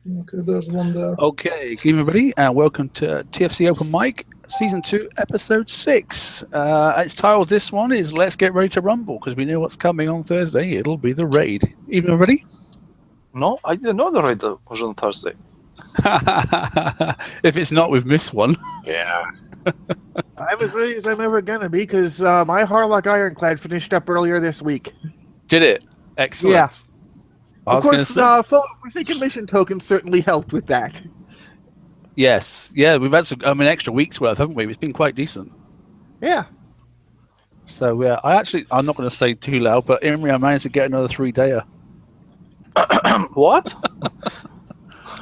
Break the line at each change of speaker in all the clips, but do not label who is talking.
Okay, there's one there.
Okay, good evening, everybody, and welcome to TFC Open Mic, Season 2, Episode 6. It's titled, this one is Let's Get Ready to Rumble, because we know what's coming on Thursday. It'll be the raid. Evening, everybody.
No, I didn't know the raid was on Thursday.
If it's not, we've missed one.
Yeah.
I'm as ready as I'm ever going to be, because my Harlock Ironclad finished up earlier this week.
Did it? Excellent.
Yeah.
Of
course, Forsaken Mission tokens certainly helped with that.
Yes. Yeah, we've had some extra week's worth, haven't we? It's been quite decent.
Yeah.
So, yeah, I'm not going to say too loud, but Imri, I managed to get another 3-dayer.
What?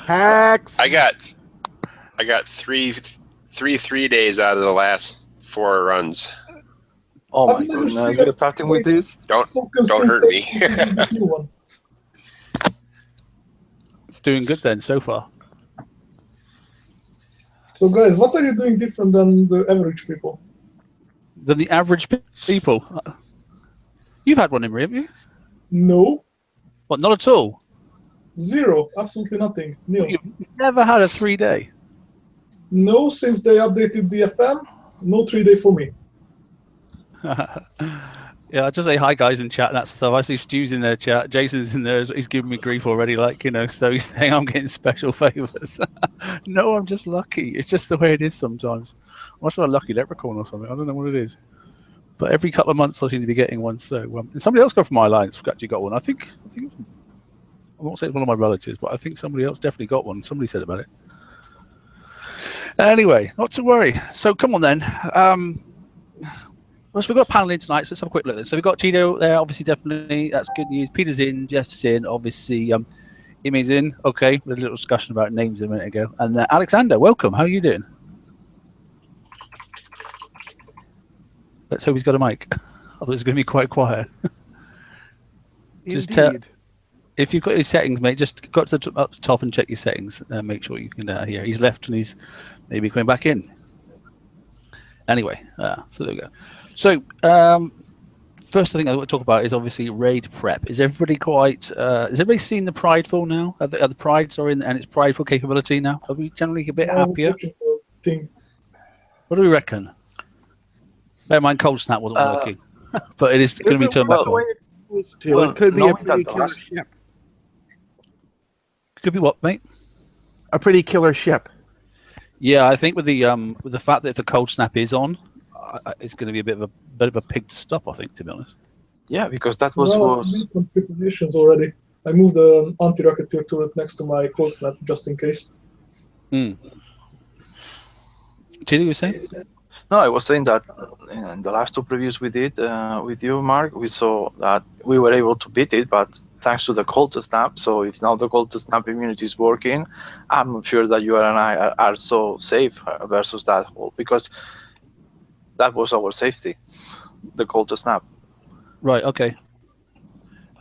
Hacks.
I got three 3 days out of the last 4 runs.
Oh my goodness, we're starting with this?
Don't hurt me.
Doing good then so far.
So guys, what are you doing different than the average people?
Than the average people? You've had one, Imri, haven't you?
No.
What, not at all?
Zero. Absolutely nothing. Nil.
You've never had a 3-day?
No, since they updated the FM, no 3-day for me.
Yeah, I just say hi, guys, in chat and that stuff. I see Stu's in their chat. Jason's in there. He's giving me grief already, so he's saying I'm getting special favors. No, I'm just lucky. It's just the way it is sometimes. I'm not sure a lucky leprechaun or something. I don't know what it is. But every couple of months I seem to be getting one. So and somebody else got from my alliance actually got one. I think I won't say it's one of my relatives, but I think somebody else definitely got one. Somebody said about it. Anyway, not to worry. So come on then. Well, so we've got a panel in tonight, so let's have a quick look then. So we've got Tito there, obviously, definitely. That's good news. Peter's in, Jeff's in, obviously. Imi's in. Okay, we had a little discussion about names a minute ago. And Alexander, welcome. How are you doing? Let's hope he's got a mic. Otherwise, it's going to be quite quiet. Just if you've got your settings, mate, just go up to the top and check your settings and make sure you can hear. He's left and he's maybe coming back in. Anyway, so there we go. So, first thing I want to talk about is obviously raid prep. Is everybody has everybody seen the Prideful now? Are the Prides are in and its Prideful capability now? Are we generally a bit happier? What do we reckon? Bear in mind, Cold Snap wasn't working, but it is going to be turned back on.
It could be a pretty killer ship.
Could be what, mate?
A pretty killer ship.
Yeah, I think with the fact that if the Cold Snap is on, it's going to be a bit of a pig to stop. I think, to be honest.
Yeah, because that was.
Preparations already. I moved the anti-rocketeer turret next to my Cold Snap just in case.
Tino, you were saying?
No, I was saying that in the last 2 previews we did with you, Mark, we saw that we were able to beat it, but thanks to the Cold Snap. So if now the Cold Snap immunity is working, I'm not sure that you and I are so safe versus that hole, because that was our safety, the Cold Snap.
Right. Okay.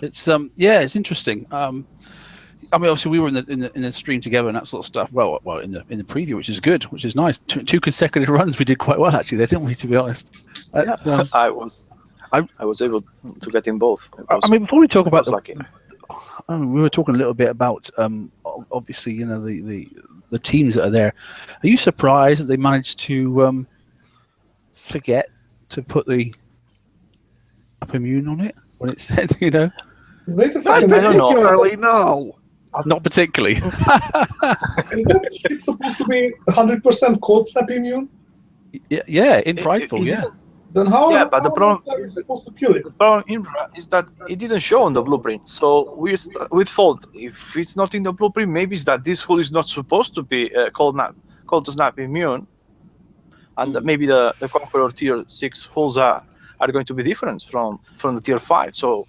It's it's interesting. I mean, obviously we were in the stream together and that sort of stuff. Well, in the preview, which is good, which is nice. 2 consecutive runs, we did quite well actually. There, didn't we? To be honest,
I was able to get in both.
I mean, before we talk about
lucky.
We were talking a little bit about obviously the teams that are there. Are you surprised that they managed to forget to put the up immune on it when it said
Wait a second.
Not particularly, no.
Not particularly.
Is that ship supposed to be 100% Cold Snap immune?
Yeah, in Prideful, yeah.
Then how
the problem
are you supposed to kill it?
The problem is that it didn't show on the blueprint. So we thought if it's not in the blueprint, maybe it's that this hull is not supposed to be cold to snap immune, and that maybe the Conqueror tier 6 hulls are going to be different from the tier 5. So,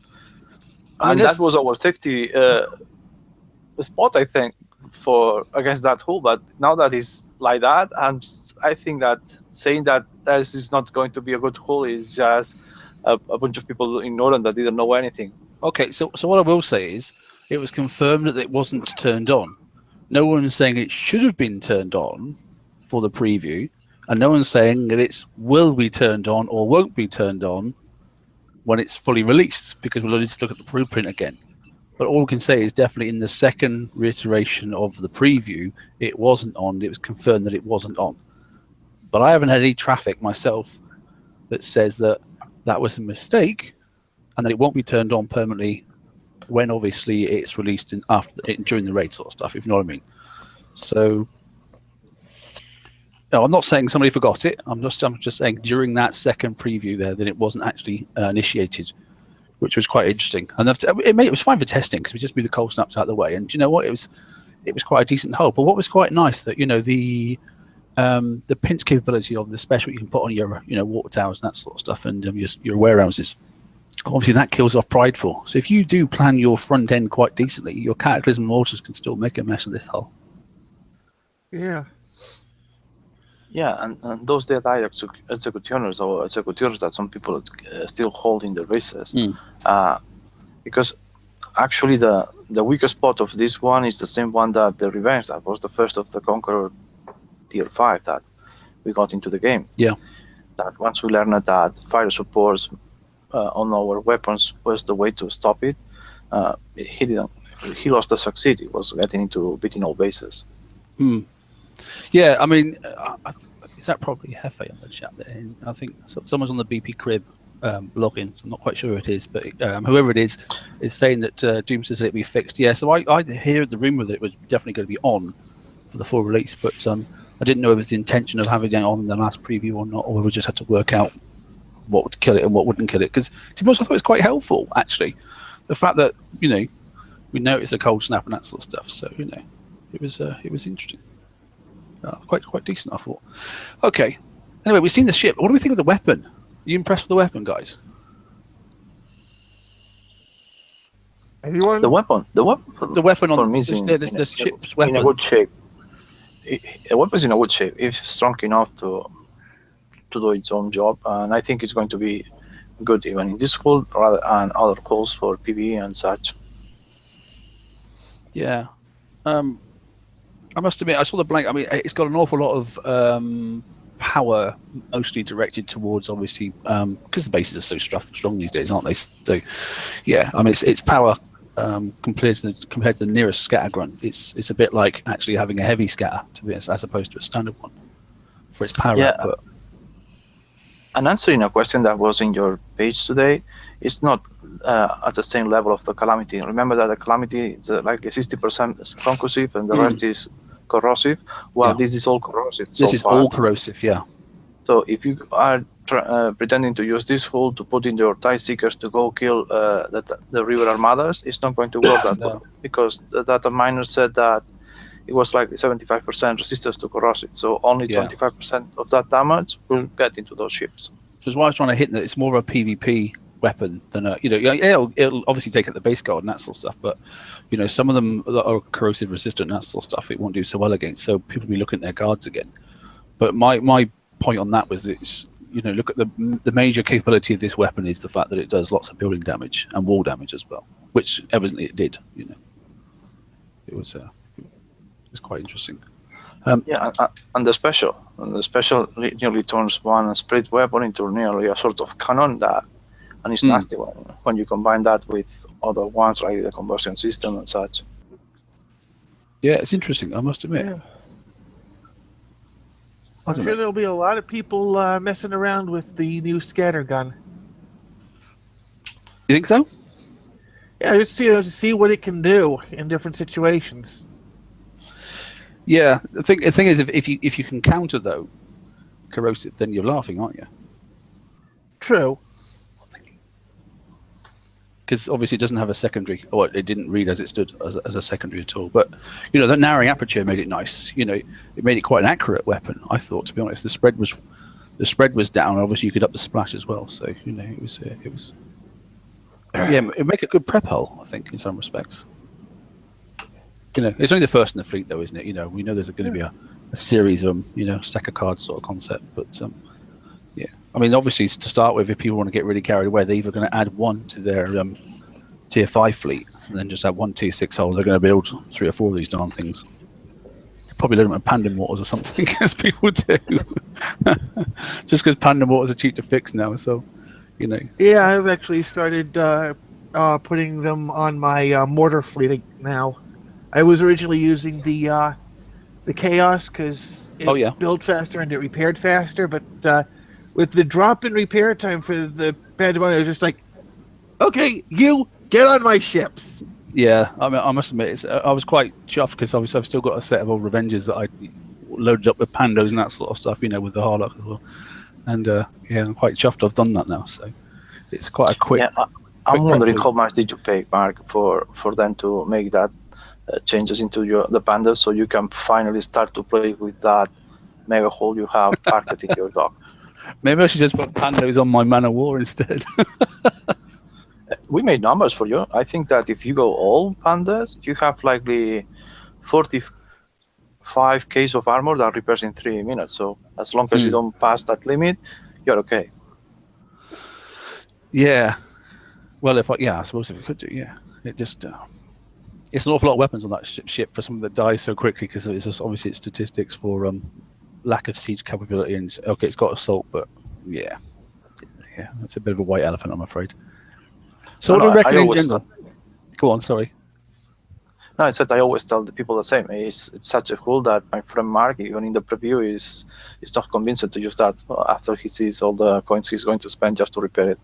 and that was our safety spot, I think, for against that hull. But now that it's like that, and I think that saying that this is not going to be a good hull is just a bunch of people in Northern that didn't know anything.
Okay, so what I will say is it was confirmed that it wasn't turned on. No one's saying it should have been turned on for the preview, and no one's saying that it will be turned on or won't be turned on when it's fully released, because we'll only need to look at the blueprint again. But all I can say is definitely in the second reiteration of the preview, it wasn't on. It was confirmed that it wasn't on. But I haven't had any traffic myself that says that that was a mistake and that it won't be turned on permanently when obviously it's released during the raid sort of stuff, if you know what I mean. So, no, I'm not saying somebody forgot it. I'm just saying during that second preview there that it wasn't actually initiated, which was quite interesting. And it was fine for testing because we just moved the cold snaps out of the way. And do you know what? It was quite a decent hull. But what was quite nice that the pinch capability of the special you can put on your water towers and that sort of stuff, and your warehouses. Obviously, that kills off Prideful. So if you do plan your front end quite decently, your Cataclysm mortars can still make a mess of this hull.
Yeah.
Yeah, and those Deadeye executioners or executors that some people still hold in the races, because actually the weakest spot of this one is the same one that the Revenge, that was the first of the Conqueror tier 5 that we got into the game.
Yeah.
That once we learned that fire supports on our weapons was the way to stop it, he lost the succeed. He was getting into beating all bases.
Yeah, I mean, is that probably Hefe on the chat there? I think someone's on the BP Crib login, so I'm not quite sure who it is, but whoever it is saying that Doom says that it'll be fixed. Yeah, so I heard the rumor that it was definitely going to be on for the full release, but I didn't know if it was the intention of having it on in the last preview or not, or whether we just had to work out what would kill it and what wouldn't kill it. Because to be honest, I thought it was quite helpful, actually. The fact that, we noticed a cold snap and that sort of stuff, so, it was interesting. Quite decent, I thought. Okay. Anyway, we've seen the ship. What do we think of the weapon? Are you impressed with the weapon, guys?
Anyone?
The weapon
on
me
the ship's weapon.
In a good shape. A weapon's in a good shape. It's strong enough to do its own job, and I think it's going to be good even in this hull rather than other hulls for PvE and such.
Yeah. I must admit, I saw the blank. I mean, it's got an awful lot of power, mostly directed towards, obviously, because the bases are so strong these days, aren't they? So, yeah, I mean, it's power compared to the nearest scatter grunt. It's a bit like actually having a heavy scatter, as opposed to a standard one, for its power output.
And answering a question that was in your page today, it's not at the same level of the Calamity. Remember that the Calamity is like a 60% concussive and the rest is corrosive. Well, this is all corrosive.
This is all corrosive, yeah.
So if you are pretending to use this hull to put in your TIE Seekers to go kill the River Armadas, it's not going to work that well, because the data miner said that it was like 75% resistance to corrosive, so only 25% of that damage will get into those ships.
Which is why I was trying to hit that it's more of a PvP weapon than it'll obviously take out the base guard and that sort of stuff, but some of them that are corrosive resistant and that sort of stuff it won't do so well against, so people will be looking at their guards again. But my point on that was it's look at the major capability of this weapon is the fact that it does lots of building damage and wall damage as well, which evidently it did. It was quite interesting.
And the special nearly turns one split weapon into nearly a sort of cannon, and it's nasty when you combine that with other ones like the conversion system and such.
Yeah, it's interesting, I must admit.
Yeah. I'm sure there'll be a lot of people messing around with the new scatter gun.
You think so?
Yeah, just to see what it can do in different situations.
Yeah, the thing is, if you can counter though corrosive, then you're laughing, aren't you?
True.
Because obviously it doesn't have a secondary, or it didn't read as it stood as a secondary at all. But that narrowing aperture made it nice. It made it quite an accurate weapon. I thought, to be honest, the spread was down. Obviously, you could up the splash as well. So it was it'd make a good prep hull, I think, in some respects. It's only the first in the fleet, though, isn't it? We know there's going to be a series of stack of cards sort of concept, but yeah. I mean, obviously, to start with, if people want to get really carried away, they're either going to add one to their tier 5 fleet and then just have one tier 6 hull. They're going to build 3 or 4 of these darn things. Probably let them have Panda Mortars or something, as people do. Just because Panda Mortars are cheap to fix now, so,
Yeah, I've actually started putting them on my mortar fleet now. I was originally using the Chaos because it built faster and it repaired faster, but with the drop in repair time for the Pandemonium, I was just like, okay, you get on my ships.
Yeah, I mean, I must admit, I was quite chuffed because obviously I've still got a set of old Revengers that I loaded up with Pandos and that sort of stuff, with the Harlock as well. And I'm quite chuffed I've done that now. So it's quite a quick.
Yeah, I'm wondering how much did you pay, Mark, for them to make that changes into the Panda, so you can finally start to play with that mega hole you have parked in your dock.
Maybe I should just put Pandos on my Man of War instead.
We made numbers for you. I think that if you go all Pandas, you have likely 45 case of armor that repairs in 3 minutes. So as long as you don't pass that limit, you're okay.
Yeah. Well, I suppose if we could do, it just. It's an awful lot of weapons on that ship for something that dies so quickly because it's just obviously it's statistics for lack of siege capability and it's got assault, but it's a bit of a white elephant, I'm afraid. So what do you reckon in general? Go on, sorry.
No, I said I always tell the people the same. It's such a hull that my friend Mark, even in the preview, is not convinced to use that after he sees all the coins he's going to spend just to repair it.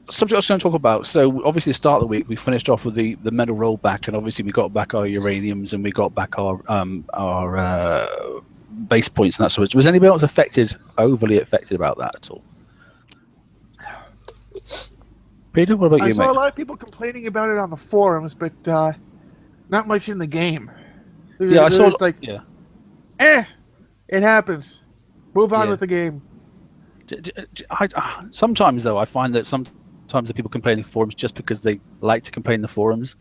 Subject I was going to talk about. So obviously, the start of the week, we finished off with the medal rollback, and obviously we got back our uraniums and we got back our base points and that sort of. Was anybody else overly affected about that at all? Peter, what about you, mate?
I saw a lot of people complaining about it on the forums, but not much in the game.
I saw.
It happens. Move on with the game.
Sometimes, though, I find that sometimes the people complain in the forums just because they like to complain in the forums,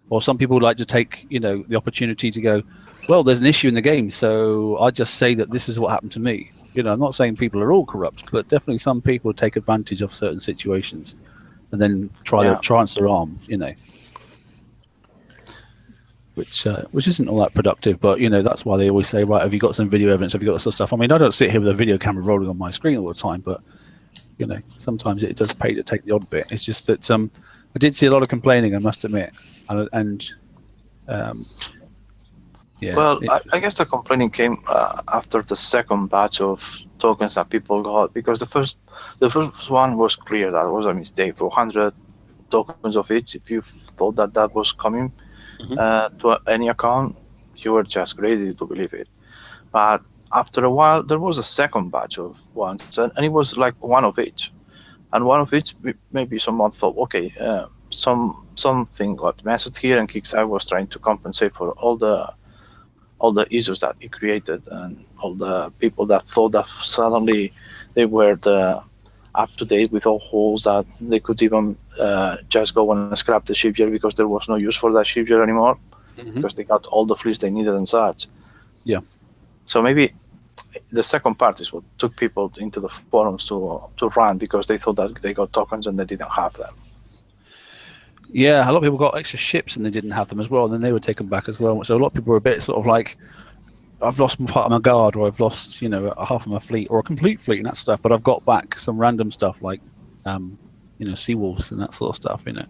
or some people like to take, the opportunity to go, well, there's an issue in the game, so I just say that this is what happened to me. I'm not saying people are all corrupt, but definitely some people take advantage of certain situations and then try to answer their arm, which isn't all that productive, but that's why they always say, right, have you got some video evidence, have you got some stuff? I mean, I don't sit here with a video camera rolling on my screen all the time, but sometimes it does pay to take the odd bit. It's just that I did see a lot of complaining, I must admit, I
guess the complaining came after the second batch of tokens that people got, because the first one was clear that was a mistake for 100 tokens of each. If you thought that was coming to any account, you were just crazy to believe it. But after a while, there was a second batch of ones, and it was like one of each. And one of each, maybe someone thought, okay, something got messed here, and Kickstarter was trying to compensate for all the issues that it created, and all the people that thought that suddenly they were up to date with all holes, that they could even just go and scrap the shipyard because there was no use for that shipyard anymore, because they got all the fleets they needed and such. Yeah. So maybe the second part is what took people into the forums to run, because they thought that they got tokens and they didn't have them.
Yeah, a lot of people got extra ships and they didn't have them as well, and then they were taken back as well. So a lot of people were a bit sort of like, I've lost part of my guard, or I've lost, half of my fleet, or a complete fleet and that stuff, but I've got back some random stuff like, Seawolves and that sort of stuff, And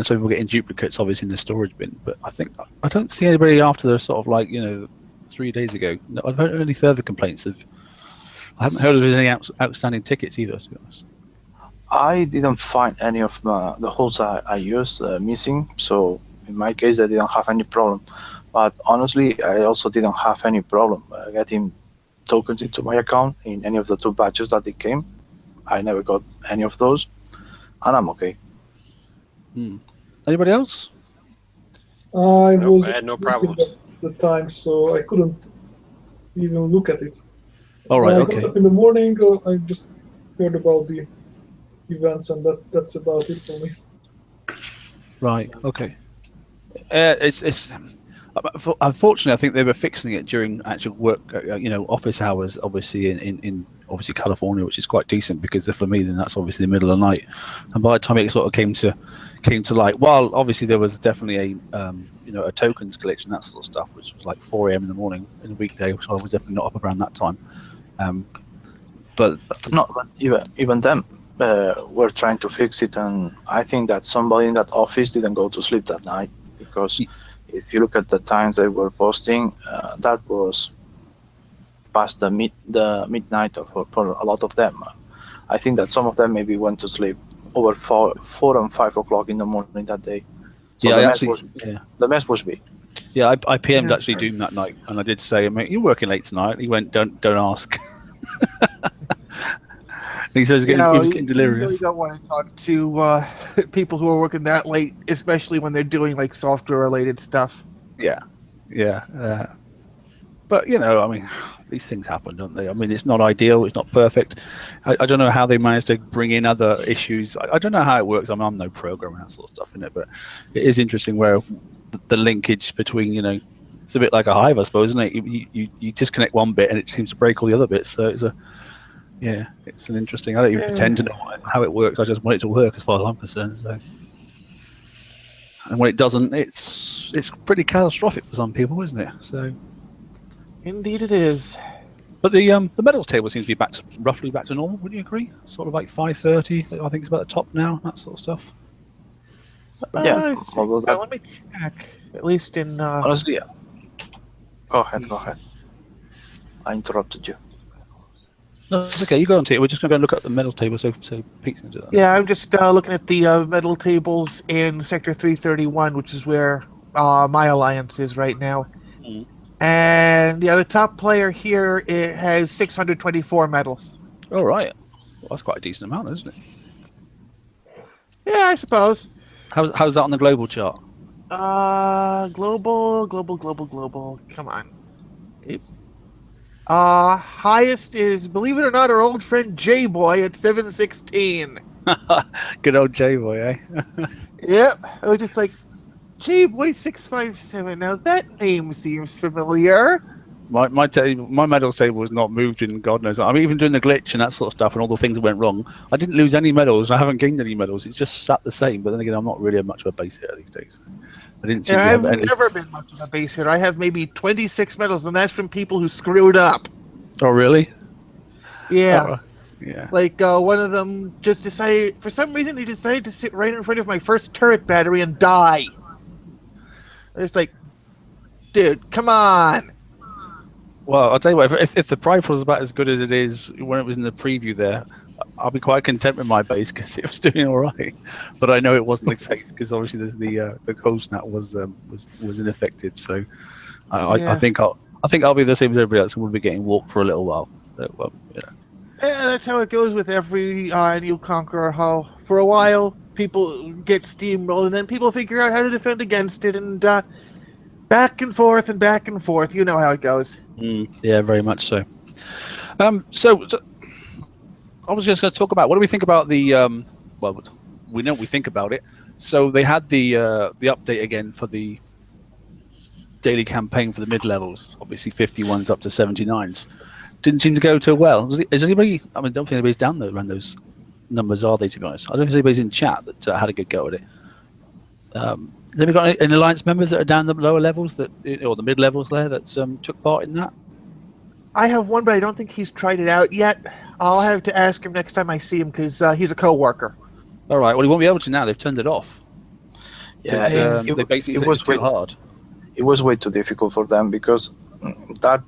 so people getting duplicates, obviously, in the storage bin. But I don't see anybody after the sort of like, 3 days ago. No, I've heard any further complaints I haven't heard of any outstanding tickets either, to be honest.
I didn't find any of the holes I used missing, so in my case, I didn't have any problem. But honestly, I also didn't have any problem getting tokens into my account in any of the 2 batches that they came. I never got any of those, and I'm okay.
Anybody else?
I had no problems
at the time, so I couldn't even look at it.
All right,
when I got up in the morning, I just heard about the events, and that's about it for me.
Right. Okay. It's unfortunately, I think they were fixing it during actual work, office hours. Obviously, in obviously California, which is quite decent, because for me, then that's obviously the middle of the night. And by the time it sort of came to light, well, obviously there was definitely a tokens glitch and that sort of stuff, which was like 4 a.m. in the morning in a weekday, so I was definitely not up around that time. But
not even them. were trying to fix it, and I think that somebody in that office didn't go to sleep that night, because if you look at the times they were posting, that was past the midnight for a lot of them. I think that some of them maybe went to sleep over 4 and 5 o'clock in the morning that day. So the mess was big.
Yeah, I PM'd actually Doom that night, and I did say, "Mate, you're working late tonight." He went, "Don't ask." He says he was getting delirious.
You really don't want to talk to people who are working that late, especially when they're doing like software-related stuff.
Yeah. But I mean, these things happen, don't they? I mean, it's not ideal, it's not perfect. I don't know how they managed to bring in other issues. I don't know how it works. I mean, I'm no programmer and that sort of stuff in it, but it is interesting where the linkage between, it's a bit like a hive, I suppose, isn't it? You disconnect one bit and it seems to break all the other bits. So it's an interesting. I don't even pretend to know how it works. I just want it to work, as far as I'm concerned. So, and when it doesn't, it's pretty catastrophic for some people, isn't it? So,
indeed, it is.
But the medals table seems to be roughly back to normal. Wouldn't you agree? Sort of like 5:30. I think it's about the top now. That sort of stuff.
Yeah.
Let me check. At least in.
Honestly, yeah. Go ahead. I interrupted you.
No, it's okay. You go on to it. We're just going to go and look at the medal table. So Pete's going to do that.
Yeah, I'm just looking at the medal tables in Sector 331, which is where my alliance is right now.
Mm.
And the top player here has 624 medals.
All right. Well, that's quite a decent amount, isn't it?
Yeah, I suppose.
How's that on the global chart?
Global. Come on. Highest is, believe it or not, our old friend J-Boy at 716.
Good old J-Boy, eh?
Yep. I was just like, J-Boy 657. Now that name seems familiar.
My medal table was not moved in God knows. I'm even doing the glitch and that sort of stuff and all the things that went wrong. I didn't lose any medals. I haven't gained any medals. It's just sat the same. But then again, I'm not really much of a base hitter these days. I didn't seem to have any. I've
never been much of a base hitter. I have maybe 26 medals, and that's from people who screwed up.
Oh, really?
Yeah.
Yeah.
Like one of them just decided, for some reason, he decided to sit right in front of my first turret battery and die. I was like, dude, come on.
Well, I'll tell you what, if the rifle was about as good as it is when it was in the preview there, I'll be quite content with my base because it was doing all right. But I know it wasn't the case because obviously there's the cold snap was ineffective. So I think I'll be the same as everybody else and we'll be getting walked for a little while. So,
Yeah, that's how it goes with every new Conqueror hull. For a while, people get steamrolled, and then people figure out how to defend against it, and back and forth. You know how it goes.
Yeah, very much so. So I was just going to talk about what do we think about the well, we know what we think about it. So they had the update again for the daily campaign for the mid levels, obviously 51s up to 79s. Didn't seem to go too well. Is anybody? I mean, I don't think anybody's down there around those numbers, are they? To be honest, I don't think anybody's in chat that had a good go at it. Has anybody got any alliance members that are down the lower levels or the mid levels there that took part in that?
I have one, but I don't think he's tried it out yet. I'll have to ask him next time I see him because he's a co-worker.
All right. Well, he won't be able to now. They've turned it off.
Yeah,
they basically said it was too hard.
It was way too difficult for them because that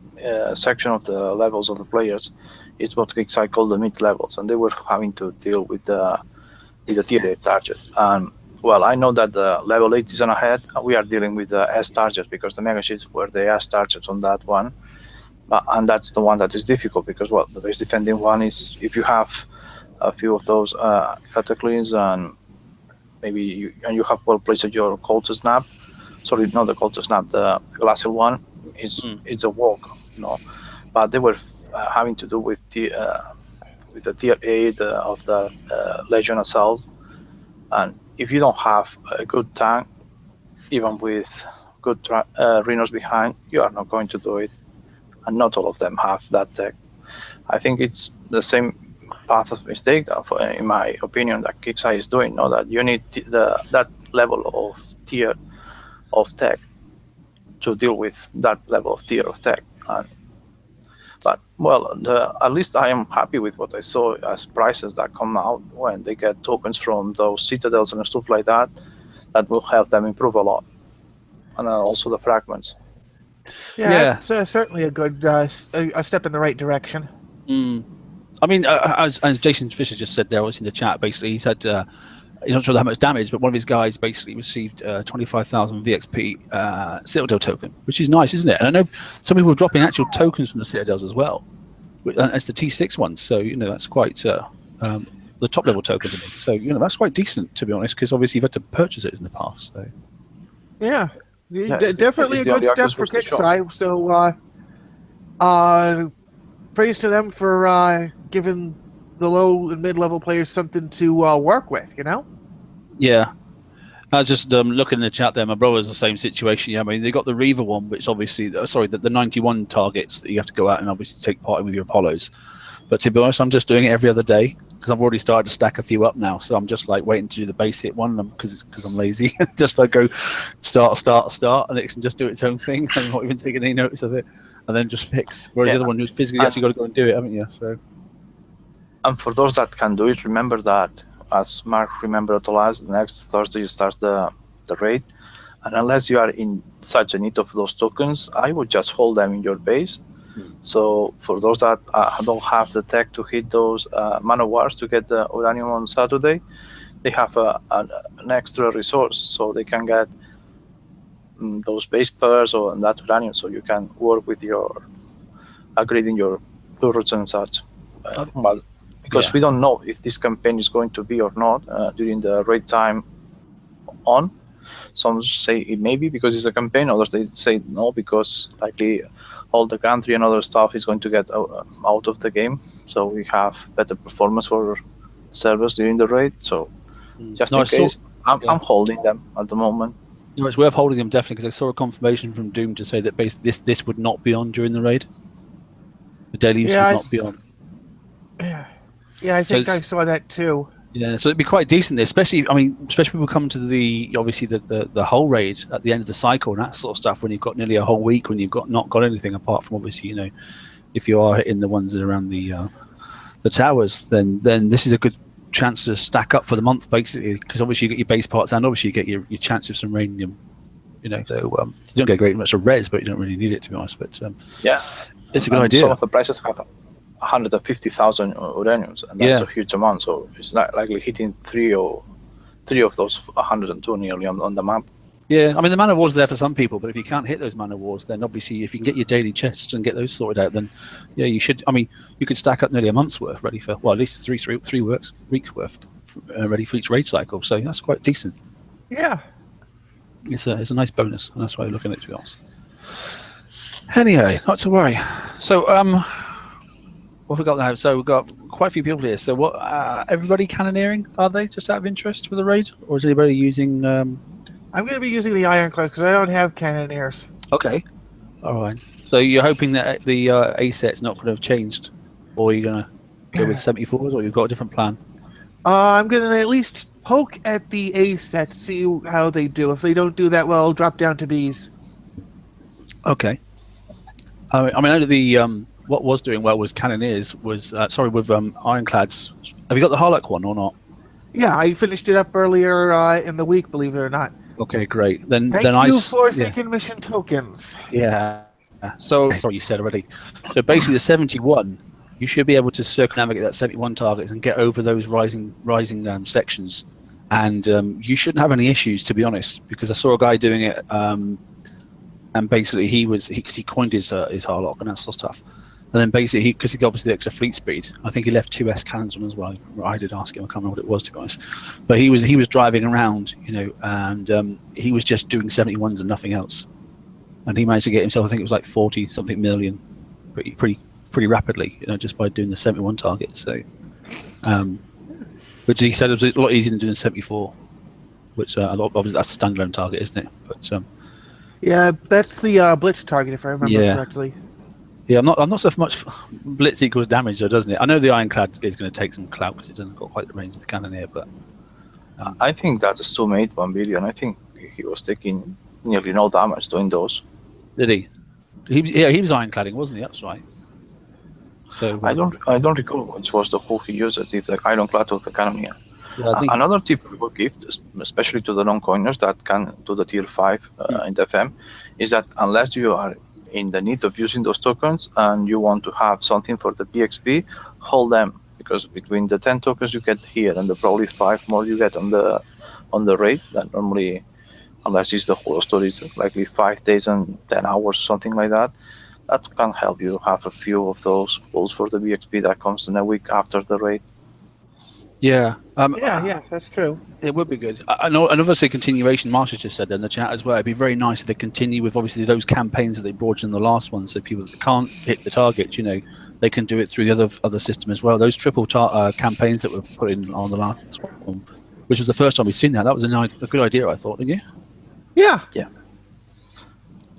section of the levels of the players is what I call the mid levels, and they were having to deal with the tier 8 targets. Well, I know that the level 8 is on ahead. We are dealing with the S targets because the mega sheets were the S targets on that one. And that's the one that is difficult because, well, the base defending one is if you have a few of those cataclysms and maybe you have well placed your cold snap. Sorry, not the cold snap, the glacial one. It's a walk, But they were having to do with the tier 8 of the Legion Assault. And if you don't have a good tank, even with good Rhinos behind, you are not going to do it. And not all of them have that tech. I think it's the same path of mistake, in my opinion, that Kixeye is doing. That you need that level of tier of tech to deal with that level of tier of tech. And But well, at least I am happy with what I saw as prices that come out when they get tokens from those citadels and stuff like that. That will help them improve a lot, and also the fragments.
Yeah, it's certainly a good a step in the right direction.
I mean, as Jason Fisher just said there, obviously in the chat, basically he said he's not sure how much damage, but one of his guys basically received 25,000 VXP Citadel token, which is nice, isn't it? And I know some people are dropping actual tokens from the Citadels as well. It's the T6 ones, so that's quite the top level tokens. So that's quite decent, to be honest, because obviously you've had to purchase it in the past. So
yeah, definitely a good step for Kicksai. So praise to them for giving the low and mid-level players something to work with,
Yeah. I was just looking in the chat there. My brother's the same situation. Yeah, I mean, they got the Reaver one, which obviously, the 91 targets that you have to go out and obviously take part in with your Apollos. But to be honest, I'm just doing it every other day because I've already started to stack a few up now. So I'm just like waiting to do the base hit one because I'm lazy. Just like go start, and it can just do its own thing and not even taking any notice of it, and then just fix. Whereas the other one, you physically actually got to go and do it, haven't you? So.
And for those that can do it, remember that, as Mark remembered to us, next Thursday starts the raid. And unless you are in such a need of those tokens, I would just hold them in your base. So for those that don't have the tech to hit those mana wars to get the uranium on Saturday, they have an extra resource, so they can get those base pairs or that uranium, so you can work with your upgrading your turrets and such. Because we don't know if this campaign is going to be or not during the raid time on. Some say it may be because it's a campaign, others they say no because likely all the country and other stuff is going to get out of the game. So we have better performance for servers during the raid. So just in case, I'm holding them at the moment.
It's worth holding them definitely because I saw a confirmation from Doom to say that this would not be on during the raid. The dailies would not be on.
Yeah, I think I saw that too.
Yeah, so it'd be quite decent, especially people come to the whole raid at the end of the cycle and that sort of stuff when you've got nearly a whole week when you've not got anything apart from obviously if you are hitting the ones that are around the towers, then this is a good chance to stack up for the month basically because obviously you get your base parts and obviously you get your chance of some radium, so you don't get great much of res, but you don't really need it to be honest. But it's a good idea.
Some of the prices have 150,000 uraniums, and that's a huge amount. So it's not likely hitting three of those 102 nearly on the map.
Yeah, I mean the mana wars are there for some people, but if you can't hit those mana wars, then obviously if you can get your daily chests and get those sorted out, then you should. I mean, you could stack up nearly a month's worth ready for at least three weeks worth ready for each raid cycle. So that's quite decent.
Yeah,
it's a nice bonus, and that's why you're looking at it, to be honest. Anyway, not to worry. So what have we got now? So we've got quite a few people here. So what? Everybody cannoneering? Are they just out of interest for the raid, or is anybody using?
I'm going to be using the Ironclad because I don't have cannoneers.
Okay, all right. So you're hoping that the A set's not going to have changed, or you're going to go with 74s, or you've got a different plan?
I'm going to at least poke at the A set, see how they do. If they don't do that well, I'll drop down to Bs.
Okay. I mean, I know the what was doing well was cannoneers. with Ironclads. Have you got the Harlock one or not?
Yeah, I finished it up earlier in the week, believe it or not.
Okay, great. Thank
you for taking mission tokens.
Yeah. So, sorry, you said already. So basically the 71, you should be able to circumnavigate that 71 targets and get over those rising sections. And you shouldn't have any issues, to be honest, because I saw a guy doing it, and basically because he coined his Harlock and that sort of stuff. And then basically, because he obviously the extra fleet speed, I think he left 2 S cannons on as well. I did ask him, I can't remember what it was, to be honest. But he was driving around, and he was just doing 71s and nothing else. And he managed to get himself, I think it was like 40-something million, pretty rapidly, just by doing the 71 targets. So, which he said was a lot easier than doing 74, which obviously that's a standalone target, isn't it? But
yeah, that's the blitz target, if I remember correctly.
Yeah, I'm not so much blitz equals damage, though, doesn't it? I know the Ironclad is going to take some clout because it doesn't got quite the range of the cannoneer, but
I think that the Stu made 1 billion. I think he was taking nearly no damage doing those.
Did he? He was ironcladding, wasn't he? That's right. So
I don't recall which was the hull he used. If the ironclad or the cannoneer.
yeah, I think
Another tip we will give, especially to the non-coiners that can do the tier 5 in the FM, is that unless you are in the need of using those tokens and you want to have something for the PXP, hold them, because between the 10 tokens you get here and the probably 5 more you get on the raid, that normally, unless it's the whole story, it's likely 5 days and 10 hours, something like that. That can help you have a few of those pulls for the BXP that comes in a week after the raid.
yeah.
Yeah, that's true.
It would be good. I know, and obviously continuation. Marshall just said in the chat as well. It'd be very nice if they continue with obviously those campaigns that they brought in the last one, so people that can't hit the target, they can do it through the other system as well. Those triple campaigns that were put in on the last one, which was the first time we've seen that. That was a good idea, I thought, didn't you?
Yeah.
Yeah.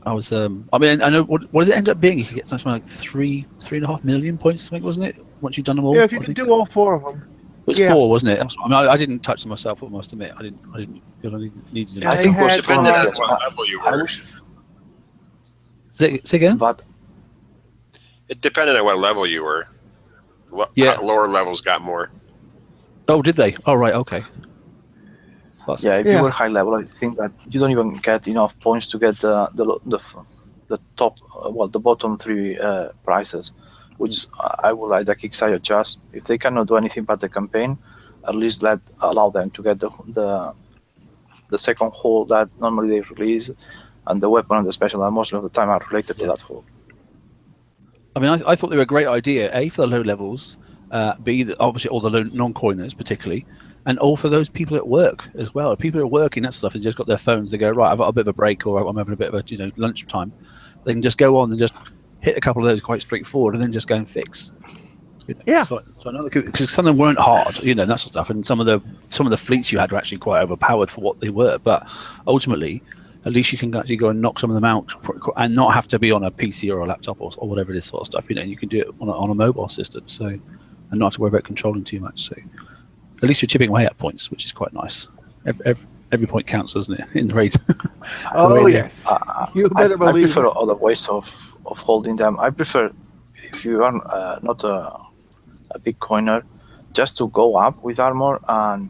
I was. I mean, I know. What did it end up being? You could get something like 3.5 million points, or something, wasn't it? Once you've done them all.
Yeah, if you can do all 4 of them.
It was 4, wasn't it? I mean, I didn't touch them myself. I must admit, I didn't feel I needed to.
I think it was
depending on
yes,
what level you were.
Say again.
But
It depended on what level you were.
Yeah.
Lower levels got more.
Oh, did they? Oh, right. Okay.
if you were high level, I think that you don't even get enough points to get the top, the bottom 3 prizes, which I would like the Kickstarter just, if they cannot do anything but the campaign, at least allow them to get the second hull that normally they release, and the weapon and the special that most of the time are related to that hull.
I mean, I thought they were a great idea, A, for the low levels, B, obviously all the non-coiners particularly, and all for those people at work as well. People who are working, that stuff, they just got their phones, they go, right, I've got a bit of a break, or I'm having a bit of a lunch time. They can just go on and just hit a couple of those quite straightforward and then just go and fix.
Yeah.
So another, because some of them weren't hard, that sort of stuff, and some of the fleets you had were actually quite overpowered for what they were. But ultimately, at least you can actually go and knock some of them out and not have to be on a PC or a laptop or whatever it is, sort of stuff. You can do it on a mobile system, so, and not have to worry about controlling too much. So at least you're chipping away at points, which is quite nice. Every point counts, doesn't it, in the raid?
Oh yes. You better believe.
I prefer other ways of holding them. I prefer, if you are not a big coiner, just to go up with armor, and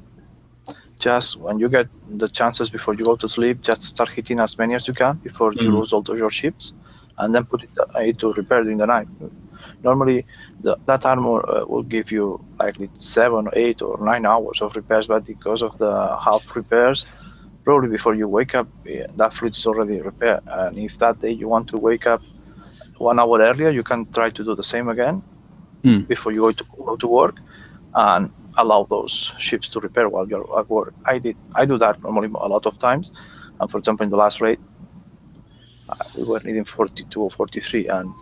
just when you get the chances before you go to sleep, just start hitting as many as you can before you lose all of your ships, and then put it to repair during the night. Normally, that armor will give you likely 7, 8, or 9 hours of repairs, but because of the half repairs, probably before you wake up, that fleet is already repaired. And if that day you want to wake up 1 hour earlier, you can try to do the same again before you go to work, and allow those ships to repair while you're at work. I do that normally a lot of times, and for example, in the last raid, we were needing 42 or 43, and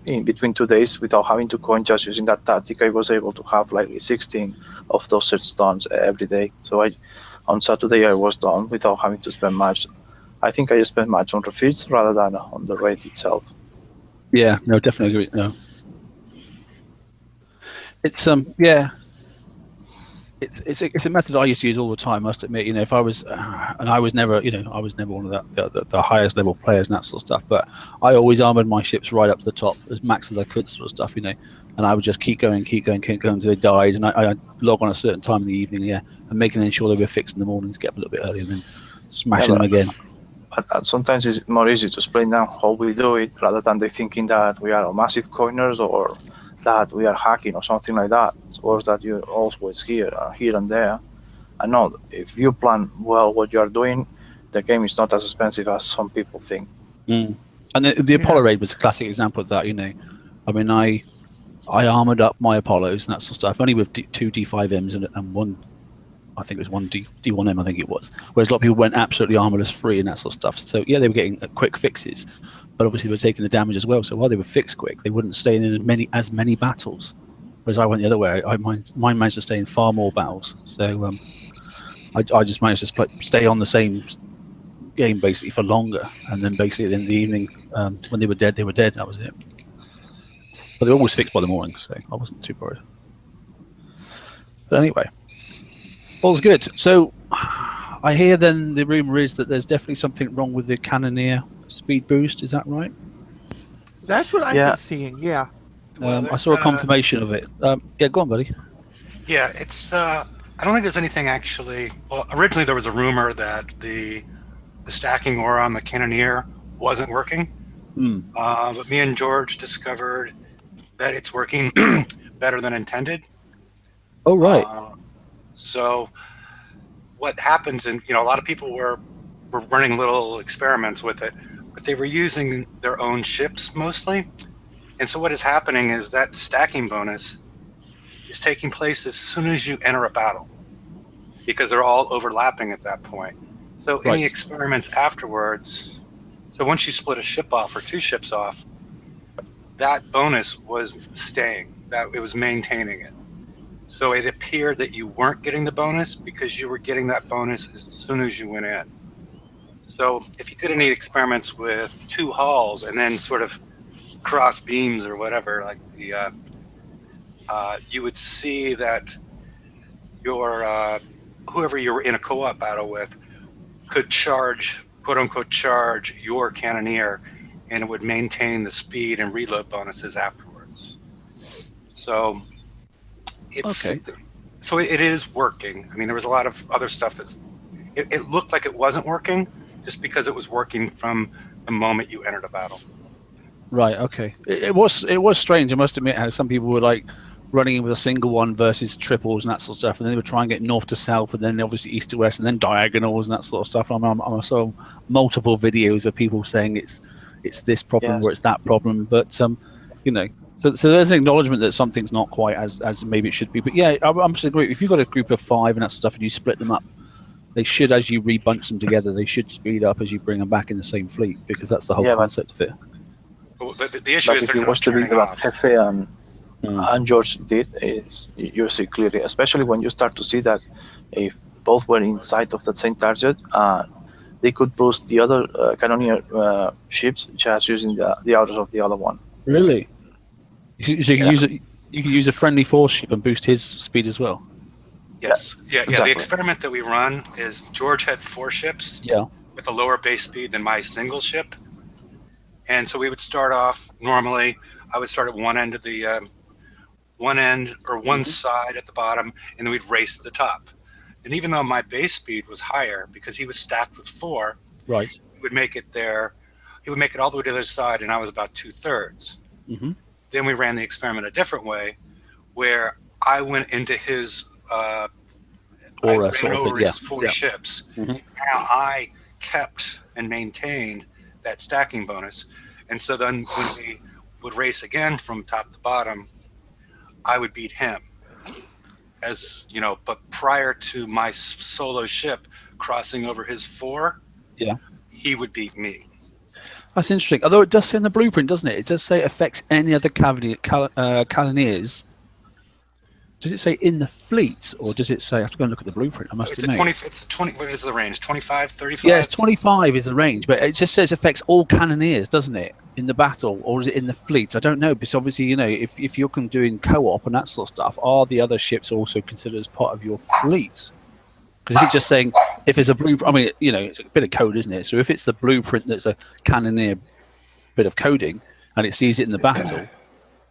in between 2 days, without having to coin, just using that tactic, I was able to have like 16 of those sets done every day. So on Saturday I was done without having to spend much. I think I spent much on refits rather than on the raid itself.
Yeah, no, definitely agree. No, it's It's a method I used to use all the time. I must admit, if I was, and I was never one of the highest level players and that sort of stuff. But I always armored my ships right up to the top, as max as I could, sort of stuff, and I would just keep going until they died. And I'd log on a certain time in the evening, and making sure they were fixed in the mornings, get up a little bit earlier, and then smashing them again.
But sometimes it's more easy to explain now how we do it, rather than they thinking that we are massive coiners or that we are hacking or something like that, or that you're always here and there. And no, if you plan well what you are doing, the game is not as expensive as some people think.
And the Apollo raid was a classic example of that. I mean, I armored up my Apollos and that sort of stuff, only with 2 D5Ms and one, I think it was one D1M, I think it was. Whereas a lot of people went absolutely armorless free and that sort of stuff. So yeah, they were getting quick fixes, but obviously they were taking the damage as well. So while they were fixed quick, they wouldn't stay in as many battles. Whereas I went the other way. Mine managed to stay in far more battles. So I just managed to stay on the same game basically for longer, and then basically in the evening, when they were dead, That was it. But they were always fixed by the morning, so I wasn't too worried. But anyway, all's good. So I hear then the rumor is that there's definitely something wrong with the Cannoneer speed boost. Is that right?
That's what I've been seeing. Yeah.
I saw a confirmation of it. Yeah, go on, buddy.
Yeah, it's. I don't think there's anything actually. Well, originally there was a rumor that the stacking ore on the Cannoneer wasn't working, but me and George discovered that it's working better than intended.
Oh, right.
So what happens, and a lot of people were running little experiments with it, but they were using their own ships mostly. And so what is happening is that stacking bonus is taking place as soon as you enter a battle, because they're all overlapping at that point. So any experiments afterwards, so once you split a ship off or two ships off, that bonus was staying, that it was maintaining it. So it appeared that you weren't getting the bonus because you were getting that bonus as soon as you went in. So if you did any experiments with two hulls and then sort of cross beams or whatever, like the you would see that your whoever you were in a co-op battle with could charge, quote unquote, charge your Cannoneer, and it would maintain the speed and reload bonuses afterwards. So it's so it is working. I mean, there was a lot of other stuff it looked like it wasn't working just because it was working from the moment you entered a battle.
Right. Okay. It was strange. I must admit how some people were like running in with a single one versus triples and that sort of stuff, and then they would try and get north to south, and then obviously east to west, and then diagonals and that sort of stuff. I saw multiple videos of people saying it's this problem or it's that problem, but so there's an acknowledgement that something's not quite as maybe it should be. But yeah, I'm just agree. If you've got a group of 5 and that stuff, and you split them up, they should, as you rebunch them together, they should speed up as you bring them back in the same fleet, because that's the whole concept of it.
Well, the issue is
if you watch the video that Jefe and George did, is you see clearly, especially when you start to see that if both were inside of that same target, they could boost the other Cannoneer ships just using the outers of the other one.
Really? So you can use a friendly force ship and boost his speed as well?
Yes. Yeah.
Exactly.
The experiment that we run is George had 4 ships with a lower base speed than my single ship. And so we would start off normally. I would start at one end of the one side at the bottom, and then we'd race to the top. And even though my base speed was higher because he was stacked with 4,
right,
he would make it there. He would make it all the way to the other side, and I was about 2/3. Then we ran the experiment a different way, where I went into his
aura,
his 4 ships. Now I kept and maintained that stacking bonus, and so then when we would race again from top to bottom, I would beat him, but prior to my solo ship crossing over his 4, he would beat me.
That's interesting. Although it does say in the blueprint, doesn't it? It does say it affects any other Cannoneers. Does it say in the fleet, or does it say? I have to go and look at the blueprint. I must admit.
It's 20. What is the range? 25, 35?
Yeah, it's 25 is the range, but it just says affects all Cannoneers, doesn't it? In the battle, or is it in the fleet? I don't know, because obviously, if you're doing co-op and that sort of stuff, are the other ships also considered as part of your fleet? Because if it's just saying, if it's a blueprint, I mean, it's a bit of code, isn't it? So if it's the blueprint that's a Cannoneer bit of coding, and it sees it in the battle,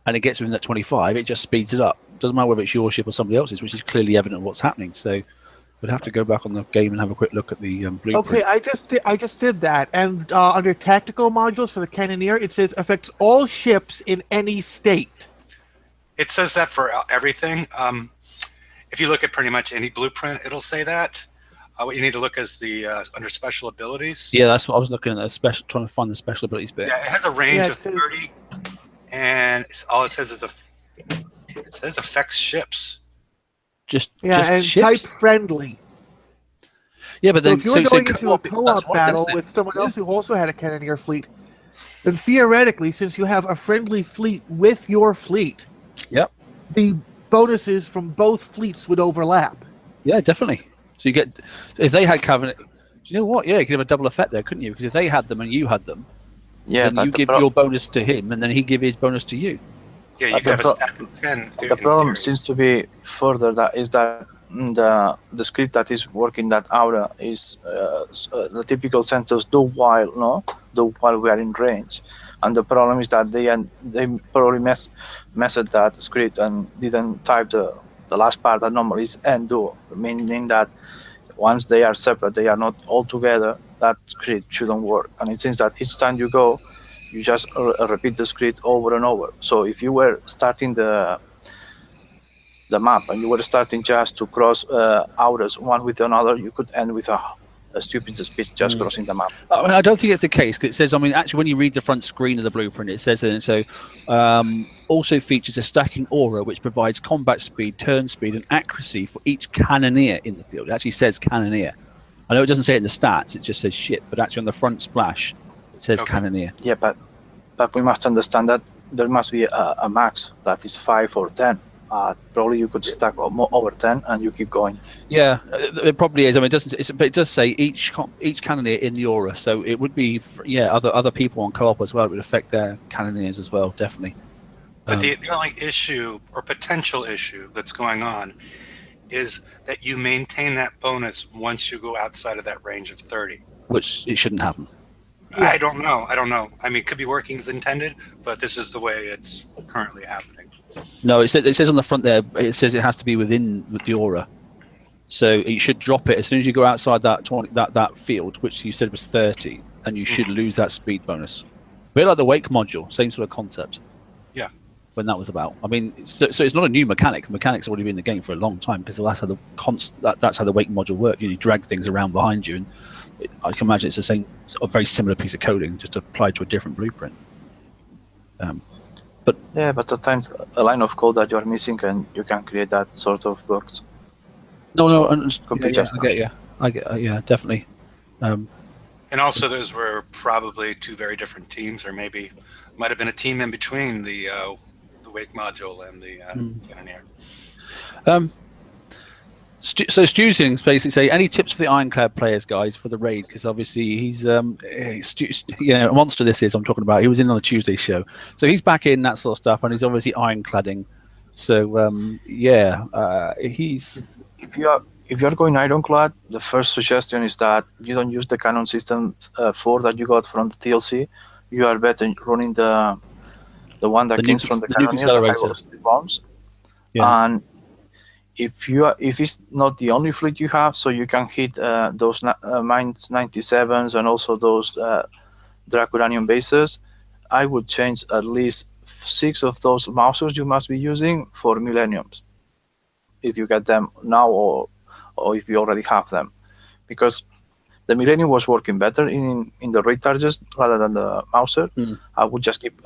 and it gets within that 25, it just speeds it up. Doesn't matter whether it's your ship or somebody else's, which is clearly evident of what's happening. So we'd have to go back on the game and have a quick look at the blueprint.
Okay, I just did that, and under tactical modules for the Cannoneer, it says affects all ships in any state.
It says that for everything. If you look at pretty much any blueprint, it'll say that. What you need to look is the under special abilities.
Yeah, that's what I was looking at. Trying to find the special abilities bit.
Yeah, it has a range of 30, and all it says is it says affects ships.
Just
and
ships?
type friendly.
Yeah, but then
if you're going into a co-op battle with someone else who also had a Cannoneer fleet, then theoretically, since you have a friendly fleet with your fleet, the bonuses from both fleets would overlap.
Yeah, definitely. So you get, if they had Covenant, do you know what? Yeah, you could have a double effect there, couldn't you? Because if they had them and you had them, then you give your bonus to him, and then he give his bonus to you.
Yeah, you could have a stack of 10.
The problem seems to be further that the script that is working that aura is the typical sense of do while we are in range, And the problem is that they probably messed that script and didn't type the last part that normally is undo, meaning that once they are separate, they are not all together, that script shouldn't work. And it seems that each time you go, you just repeat the script over and over. So if you were starting the map and you were starting just to cross areas one with another, you could end with a stupid speech just crossing the map.
I mean, I don't think it's the case, because it says, I mean, actually, when you read the front screen of the blueprint, it says that so also features a stacking aura which provides combat speed, turn speed, and accuracy for each cannoneer in the field. It actually says cannoneer. I know it doesn't say it in the stats, it just says ship, but actually on the front splash, it says cannoneer.
Yeah, but we must understand that there must be a max that is 5 or 10. Probably you could stack over 10 and you keep going.
Yeah, it probably is. I mean, but it does say each cannoneer in the aura, so it would be other people on co-op as well. It would affect their cannoneers as well, definitely.
But the only issue or potential issue that's going on is that you maintain that bonus once you go outside of that range of 30.
Which it shouldn't happen.
Yeah. I don't know. I mean, it could be working as intended, but this is the way it's currently happening.
No, it says on the front there, it says it has to be with the aura. So you should drop it as soon as you go outside that field, which you said was 30, and you should lose that speed bonus. A bit like the wake module, same sort of concept.
Yeah.
When that was about. I mean, so it's not a new mechanic. The mechanic's already been in the game for a long time, because that's how the wake module works. You drag things around behind you, and I can imagine it's the same, a very similar piece of coding, just applied to a different blueprint.
But sometimes a line of code that you are missing, and you can create that sort of bugs.
No, I get you. I get, yeah, definitely.
And also, those were probably two very different teams, or maybe might have been a team in between the wake module and the cannoneer.
So Stu's things basically say, any tips for the Ironclad players, guys, for the raid? Because obviously he's a monster. This is I'm talking about. He was in on the Tuesday show, so he's back in that sort of stuff, and he's obviously ironcladding. So he's.
If you are going Ironclad, the first suggestion is that you don't use the cannon system 4 that you got from the TLC. You are better running the one that comes from the cannon accelerator bombs. Yeah. And if it's not the only fleet you have, so you can hit those Mines 97s and also those Dracuranium bases, I would change at least 6 of those Mausers you must be using for Millenniums, if you get them now or if you already have them, because the Millennium was working better in the raid targets rather than the Mauser. I would just keep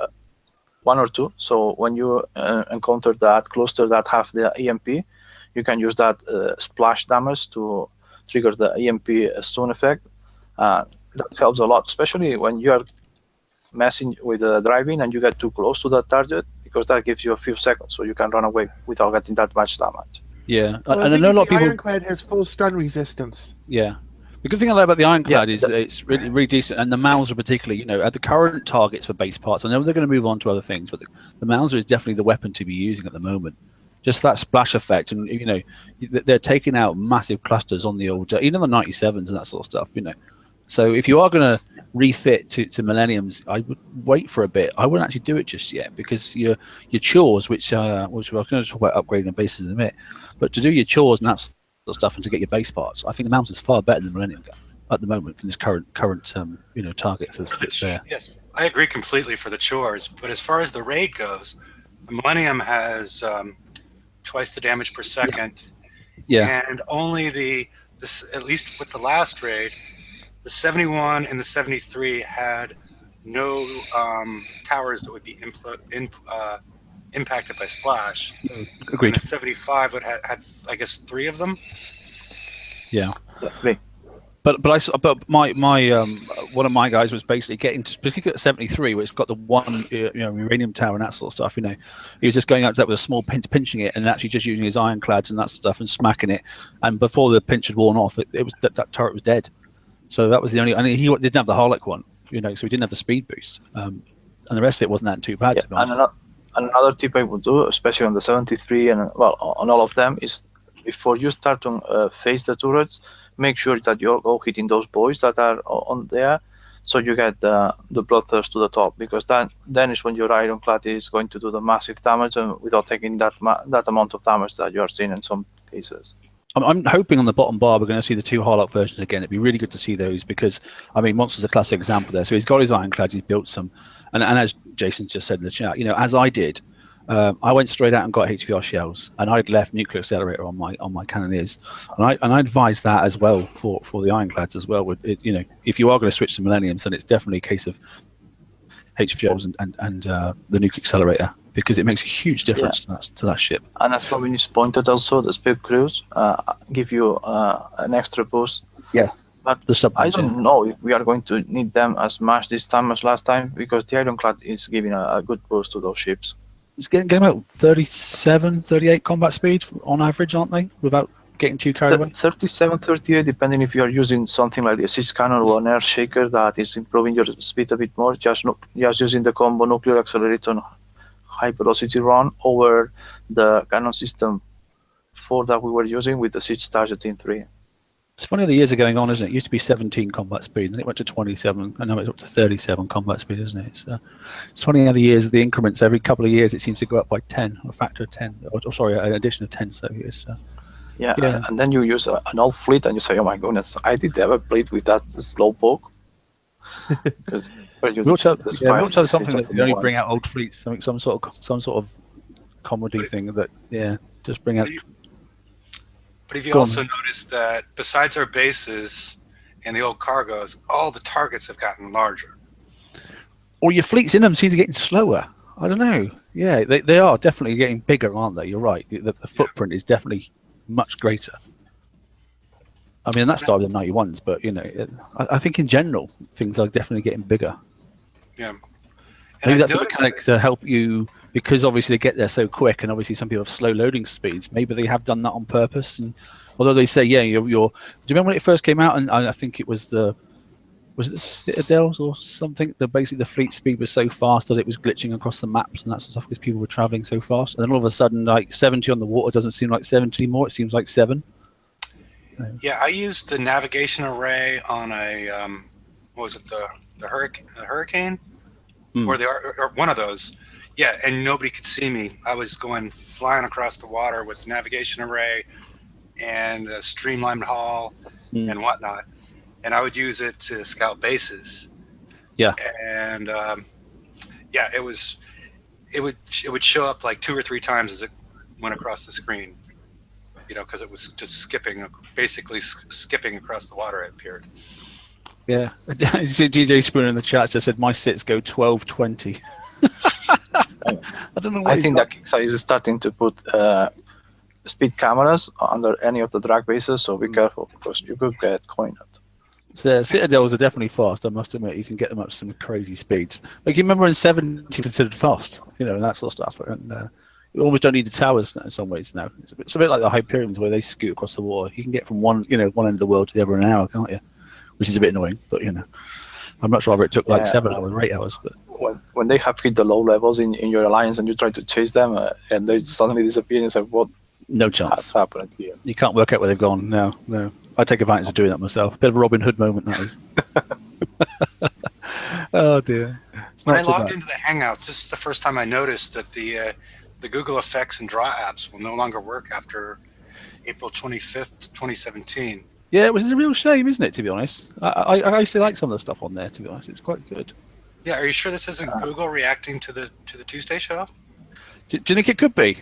1 or 2. So when you encounter that cluster that have the EMP, you can use that splash damage to trigger the EMP stun effect. That helps a lot, especially when you are messing with the driving and you get too close to that target, because that gives you a few seconds, so you can run away without getting that much damage.
Yeah,
well,
and I know a lot of people.
Ironclad has full stun resistance.
Yeah. The good thing I like about the Ironclad is it's really, really decent, and the Mauser particularly. At the current targets for base parts, I know they're going to move on to other things, but the Mauser is definitely the weapon to be using at the moment. Just that splash effect, and they're taking out massive clusters on the old, even the 97s and that sort of stuff. So if you are going to refit to Millenniums, I would wait for a bit. I wouldn't actually do it just yet, because your chores, which I was going to talk about upgrading bases in a minute, but to do your chores and that sort of stuff and to get your base parts, I think the Mauser is far better than the Millennium gun at the moment in this current target that's there.
Yes, I agree completely for the chores, but as far as the raid goes, the Millennium has twice the damage per second.
Yeah.
And only at least with the last raid, the 71 and the 73 had no towers that would be impacted by splash.
Agreed.
And the 75 would had I guess 3 of them.
Yeah.
3.
But my one of my guys was basically getting to, particularly at 73, where it's got the one uranium tower and that sort of stuff. He was just going up to that with a small pinch, pinching it, and actually just using his ironclads and that stuff and smacking it. And before the pinch had worn off, it was that turret was dead. So that was the only. I mean, he didn't have the Harlech one, so he didn't have the speed boost, and the rest of it wasn't that too bad. To be honest.
And another tip I would do, especially on the 73 and on all of them, is before you start to face the turrets, make sure that you're all hitting those boys that are on there, So you get the bloodthirst to the top, because then is when your ironclad is going to do the massive damage and without taking that amount of damage that you are seeing in some cases.
I'm hoping on the bottom bar we're going to see the 2 highlight versions again. It'd be really good to see those, because I mean, Monster's a classic example there. So he's got his ironclads, he's built some, and as Jason just said in the chat, you know, as I did, I went straight out and got HVR shells, and I'd left nuclear accelerator on my cannoneers, and I advise that as well for the ironclads as well. With it, you know, if you are going to switch to Millenniums, then it's definitely a case of HVRs and the nuclear accelerator, because it makes a huge difference to that ship.
And as Robin is pointed also, the speed crews give you an extra boost.
Yeah.
But I don't know if we are going to need them as much this time as last time, because the ironclad is giving a good boost to those ships.
It's getting about 37, 38 combat speed on average, aren't they? Without getting too carried away?
37, 38, depending if you are using something like a siege cannon or an air shaker that is improving your speed a bit more. Just using the combo nuclear accelerator and high velocity run over the cannon system 4 that we were using with the siege target in 3.
It's funny how the years are going on, isn't it? It used to be 17 combat speed, then it went to 27, and now it's up to 37 combat speed, isn't it? It's funny how the years, the increments, every couple of years, it seems to go up by 10, a factor of 10, or sorry, an addition of 10. So it's
yeah, and then you use an old fleet, and you say, "Oh my goodness, I did ever fleet with that slow poke." Because
we also have something that you only bring out old fleets, some sort of comedy thing that just bring out.
But have you also noticed that besides our bases and the old cargoes, all the targets have gotten larger?
Or your fleets in them seem to be getting slower. I don't know. Yeah, they are definitely getting bigger, aren't they? You're right. The footprint is definitely much greater. I mean, that started in the 91s, but you know, I think in general things are definitely getting bigger.
Yeah.
Maybe that's a mechanic to help you, because obviously they get there so quick, and obviously some people have slow loading speeds. Maybe they have done that on purpose. And although they say, do you remember when it first came out? And I think it was the Citadels or something. Basically the fleet speed was so fast that it was glitching across the maps and that sort of stuff, because people were traveling so fast. And then all of a sudden, like 70 on the water doesn't seem like 70 anymore. It seems like 7.
Yeah, I used the navigation array on a what was it, the Hurricane? Or one of those. Yeah, and nobody could see me. I was flying across the water with the navigation array and a streamlined hull and whatnot. And I would use it to scout bases.
Yeah.
And it would show up like 2 or 3 times as it went across the screen. You know, because it was just basically skipping across the water, it appeared.
Yeah, DJ Spooner in the chat just said my sits go 12-20. I don't know.
I think that Kixeye is starting to put speed cameras under any of the drag bases, so be careful, because you could get coined.
So Citadels are definitely fast. I must admit, you can get them up to some crazy speeds. Like you remember in 70 considered fast, you know, and that sort of stuff. And you almost don't need the towers in some ways now. It's a bit like the Hyperions where they scoot across the water. You can get from one end of the world to the other in an hour, can't you? Which is a bit annoying, but you know, I'm not sure if it took like 7 hours or 8 hours. But
when they have hit the low levels in your alliance and you try to chase them and they suddenly disappear, and say, "What?
No chance.
Has happened here?"
You can't work out where they've gone. No. I take advantage of doing that myself. A bit of a Robin Hood moment, that is. Oh dear.
When I logged into the Hangouts, this is the first time I noticed that the Google Effects and Draw apps will no longer work after April 25th, 2017.
Yeah, which is a real shame, isn't it, to be honest? I used to like some of the stuff on there, to be honest. It's quite good.
Yeah, are you sure this isn't Google reacting to the Tuesday show?
Do you think it could be?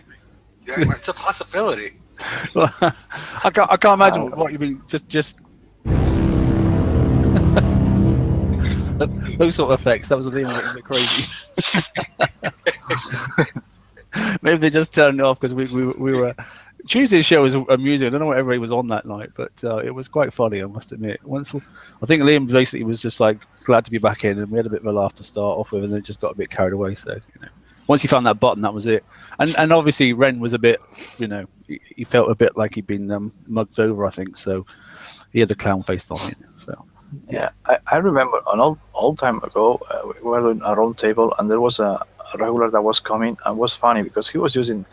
Yeah, it's a possibility.
Well, I can't imagine what you mean. Just those sort of effects. That was a thing that was a bit crazy. Maybe they just turned it off because we were. Tuesday's show was amusing. I don't know what everybody was on that night, but it was quite funny, I must admit. I think Liam basically was just like glad to be back in, and we had a bit of a laugh to start off with, and then just got a bit carried away. So, you know, once he found that button, that was it. And obviously Ren was a bit, you know, he felt a bit like he'd been mugged over, I think. So he had the clown face on him. So
yeah, I remember an old time ago, we were doing a round table, and there was a regular that was coming, and was funny because he was using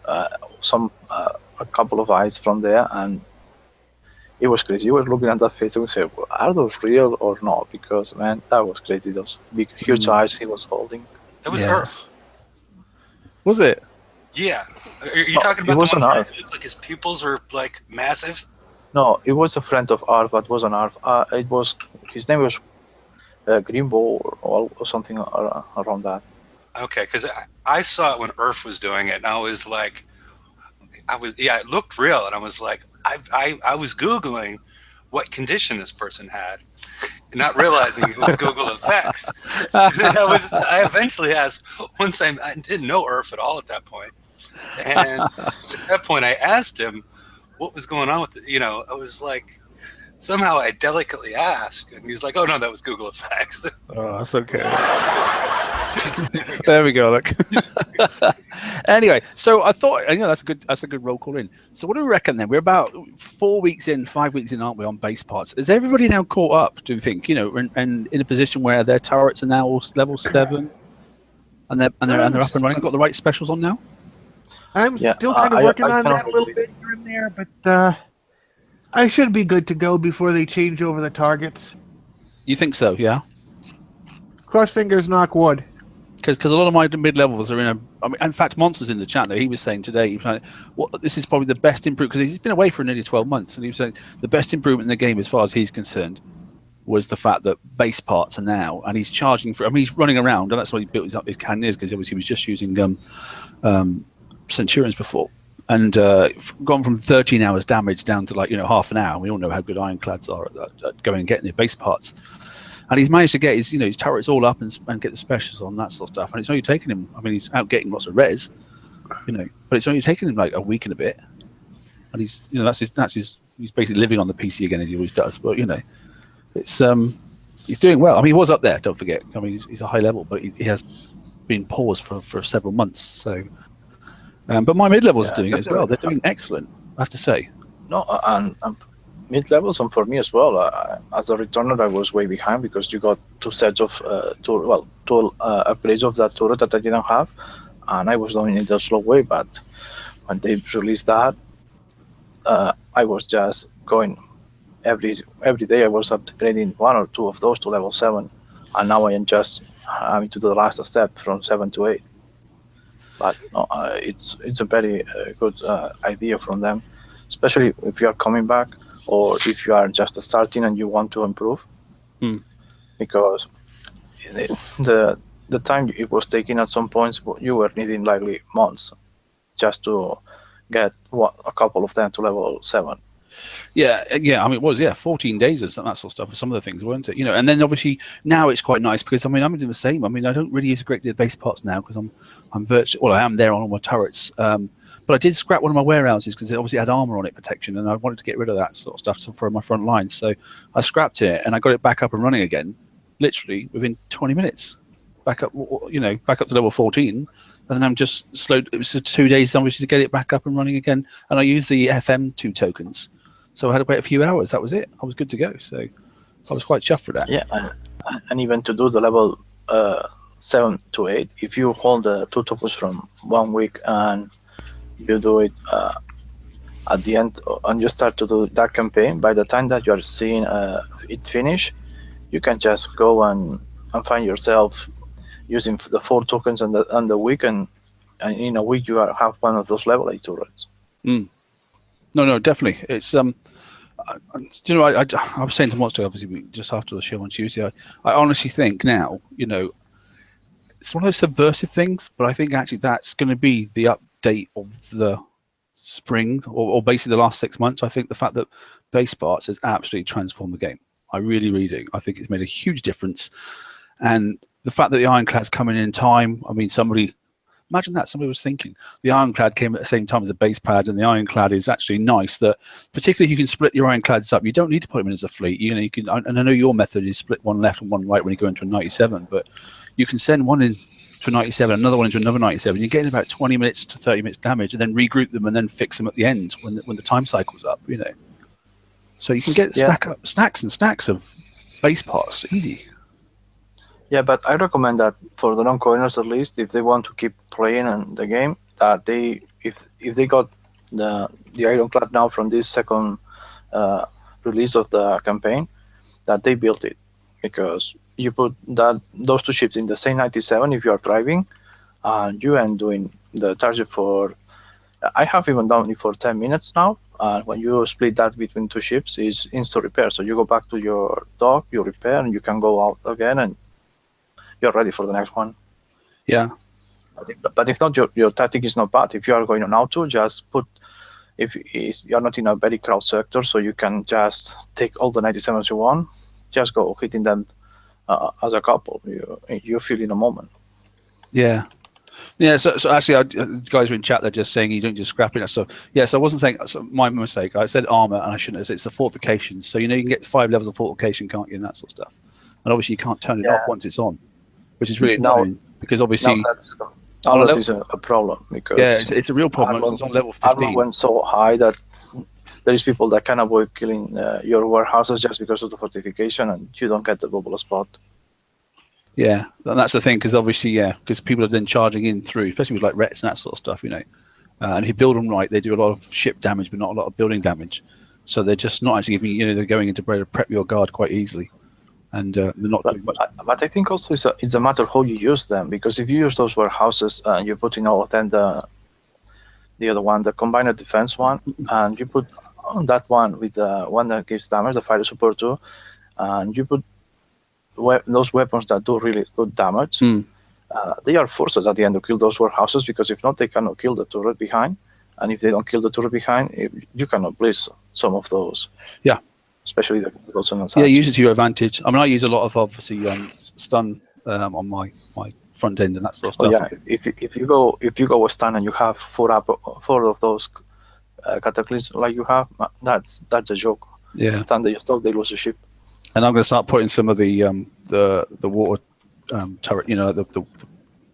a couple of eyes from there, and it was crazy. You were looking at that face and you say, well, are those real or not? Because, man, that was crazy. Those big, huge eyes he was holding.
It was Earth.
Was it?
Yeah. Are you talking about the one where like his pupils were like massive?
No, it was a friend of Arf, but wasn't Arf. It was, his name was Greenbow or something around that.
Okay, because I saw it when Earth was doing it, and I was like, it looked real, and I was like, I was Googling what condition this person had, not realizing it was Google Effects. And then I eventually asked, once I didn't know Earth at all at that point, and at that point I asked him what was going on with it. I was like, somehow I delicately asked, and he's like, oh no, that was Google Effects.
Oh, that's okay. There we go. Look. Anyway, so I thought, that's a good roll call in. So what do we reckon then? We're about 5 weeks in, aren't we, on base parts? Is everybody now caught up, do you think? And in a position where their turrets are now all level 7 and they're up and running, got the right specials on now?
I'm still kind of working on that a little bit here and there, but I should be good to go before they change over the targets.
You think so, yeah?
Cross fingers, knock wood.
Because a lot of my mid-levels are in fact, Monster's in the chat now. He was saying today, he was like, this is probably the best improvement, because he's been away for nearly 12 months, and he was saying the best improvement in the game, as far as he's concerned, was the fact that base parts are now, and he's charging for, he's running around, and that's why he built his cannoneers, because obviously he was just using Centurions before, and gone from 13 hours damage down to half an hour. We all know how good Ironclads are at going and getting their base parts. And he's managed to get his turrets all up and get the specials on, that sort of stuff. And it's only taken him, he's out getting lots of res, but it's only taken him like a week and a bit. And he's, he's basically living on the PC again, as he always does. But it's he's doing well. He was up there, don't forget. He's a high level, but he has been paused for several months. So, but my mid levels are doing it as well. They're doing excellent, I have to say.
No, and mid-levels, and for me as well, as a returner I was way behind, because you got 2 sets of two upgrades of that turret that I didn't have, and I was doing it the slow way. But when they released that, I was just going every day. I was upgrading 1 or 2 of those to level 7, and now I am just having to do the last step from 7 to 8. But no, it's a very good idea from them, especially if you are coming back, or if you are just starting and you want to improve, because the time it was taking at some points, you were needing likely months just to get a couple of them to level 7.
Yeah. It was 14 days or that sort of stuff for some of the things, weren't it? And then obviously now it's quite nice, because I'm doing the same. I don't really use a great deal of base parts now, because I'm virtually, well, I am there on all my turrets. But I did scrap one of my warehouses, because it obviously had armor on it, protection, and I wanted to get rid of that sort of stuff for my front line. So I scrapped it, and I got it back up and running again, literally within 20 minutes. Back up to level 14, and then I'm just slowed. It was 2 days, obviously, to get it back up and running again. And I used the FM2 tokens, so I had to wait a few hours. That was it. I was good to go. So I was quite chuffed for that.
Yeah, and even to do the level 7 to 8, if you hold the 2 tokens from 1 week and you do it at the end, and you start to do that campaign, by the time that you are seeing it finish, you can just go and find yourself using the 4 tokens and the week, and in a week you have one of those level 8 turrets.
No, definitely. It's I was saying to Monster, obviously, just after the show on Tuesday, I honestly think now, it's one of those subversive things, but I think actually that's going to be the update of the spring, or basically the last 6 months. I think the fact that base parts has absolutely transformed the game. I really, really do. I think it's made a huge difference. And the fact that the Ironclad's coming in time, imagine that somebody was thinking the Ironclad came at the same time as the base pad, and the Ironclad is actually nice, that particularly you can split your Ironclads up. You don't need to put them in as a fleet. You can, and I know your method is split one left and one right when you go into a 97, but you can send one in to a 97, another one into another 97. You're getting about 20 minutes to 30 minutes damage, and then regroup them and then fix them at the end when the time cycle's up. So you can get stacks and stacks of base parts easy.
Yeah, but I recommend that for the non-coiners, at least, if they want to keep playing in the game, that if they got the Ironclad now from this second release of the campaign that they built it, because you put those two ships in the same 97 if you are driving, and you end doing the target for. I have even done it for 10 minutes now. When you split that between two ships, is instant repair. So you go back to your dock, you repair, and you can go out again, and you're ready for the next one.
Yeah.
But if not, your tactic is not bad. If you are going on auto, just put. If you're not in a very crowd sector, so you can just take all the 97s you want, just go hitting them as a couple. You feel in a moment.
Yeah. Yeah, so actually, guys are in chat. They're just saying you don't just scrapping it. So yeah, so I wasn't saying. So my mistake. I said armor, and I shouldn't have. It's the fortifications. So you can get 5 levels of fortification, can't you, and that sort of stuff. And obviously, you can't turn it off once it's on, which is really annoying because obviously
that is a problem. Because
it's a real problem. It's on level 15.
Armor went so high that there is people that can avoid killing your warehouses just because of the fortification, and you don't get the bubble spot.
Yeah, and that's the thing, because obviously, because people are then charging in through, especially with like rets and that sort of stuff, and if you build them right, they do a lot of ship damage, but not a lot of building damage. So they're just not actually giving you, they're going into prep your guard quite easily, and they're not doing much.
But I think also it's a matter of how you use them, because if you use those warehouses and you put in all of them the other one, the combined defense one, and you put on that one with the one that gives damage, the fire support too, and you put those weapons that do really good damage, they are forced at the end to kill those warehouses, because if not, they cannot kill the turret behind. And if they don't kill the turret behind, you cannot blitz some of those. Yeah. Especially the
yeah, use it to your advantage. I mean, I use a lot of obviously stun on my front end and that sort of stuff.
Yeah, if you go with stun and you have four of those cataclysms like you have, that's a joke.
Yeah.
Stun they just they lose the ship.
And I'm going to start putting some of the water turret,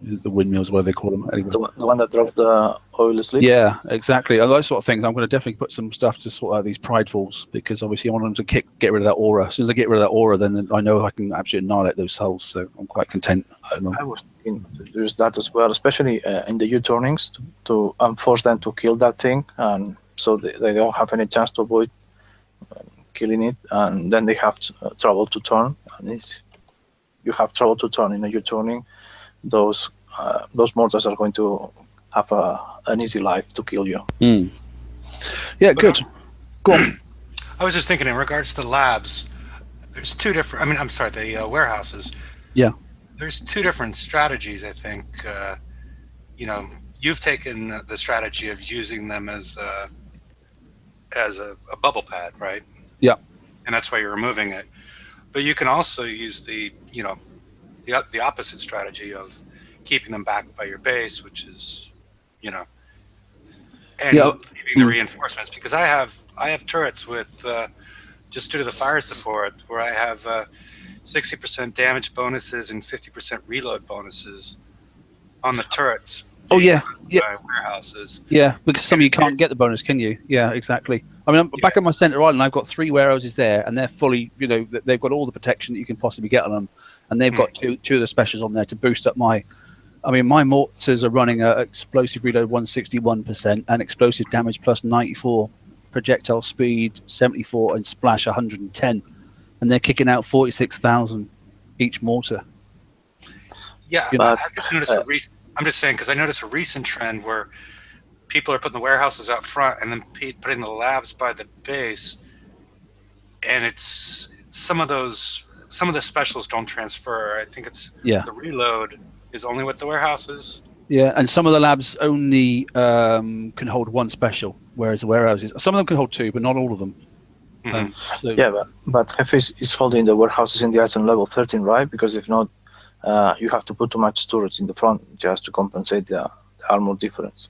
the windmills, whatever they call them. Anyway.
The one that drops the oil slips?
Yeah, exactly. And those sort of things, I'm going to definitely put some stuff to sort out these pridefuls, because obviously I want them to get rid of that aura. As soon as I get rid of that aura, then I know I can absolutely annihilate those souls. So I'm quite content.
I was thinking to use that as well, especially in the U-turnings, to force them to kill that thing, and so they don't have any chance to avoid killing it, and then they have trouble to turn. And you have trouble to turn in a U-turning. Those mortars are going to have an easy life to kill you.
Yeah, good. Go on.
I was just thinking in regards to the labs, there's two different, the warehouses.
Yeah.
There's two different strategies, I think. You've taken the strategy of using them as a bubble pad, right?
Yeah.
And that's why you're removing it. But you can also use the opposite strategy of keeping them back by your base, which is, and keeping the reinforcements. Because I have turrets with just due to the fire support where I have 60% damage bonuses and 50% reload bonuses on the turrets.
Oh yeah,
warehouses.
Yeah, because some of you can't get the bonus, can you? Yeah, exactly. I mean, I'm back at my center island. I've got 3 warehouses there, and they're fully, they've got all the protection that you can possibly get on them, and they've got two of the specials on there to boost up my. I mean, my mortars are running explosive reload 161% and explosive damage plus 94, projectile speed 74, and splash 110, and they're kicking out 46,000 each mortar.
Yeah, I just noticed I'm just saying, because I noticed a recent trend where people are putting the warehouses out front and then putting the labs by the base, and it's some of the specials don't transfer. I think it's the reload is only with the warehouses. Yeah,
and some of the labs only can hold 1 special, whereas the warehouses, some of them can hold 2, but not all of them.
But Hefe is holding the warehouses in the item level 13, right? Because if not, you have to put too much turrets in the front just to compensate the armor difference.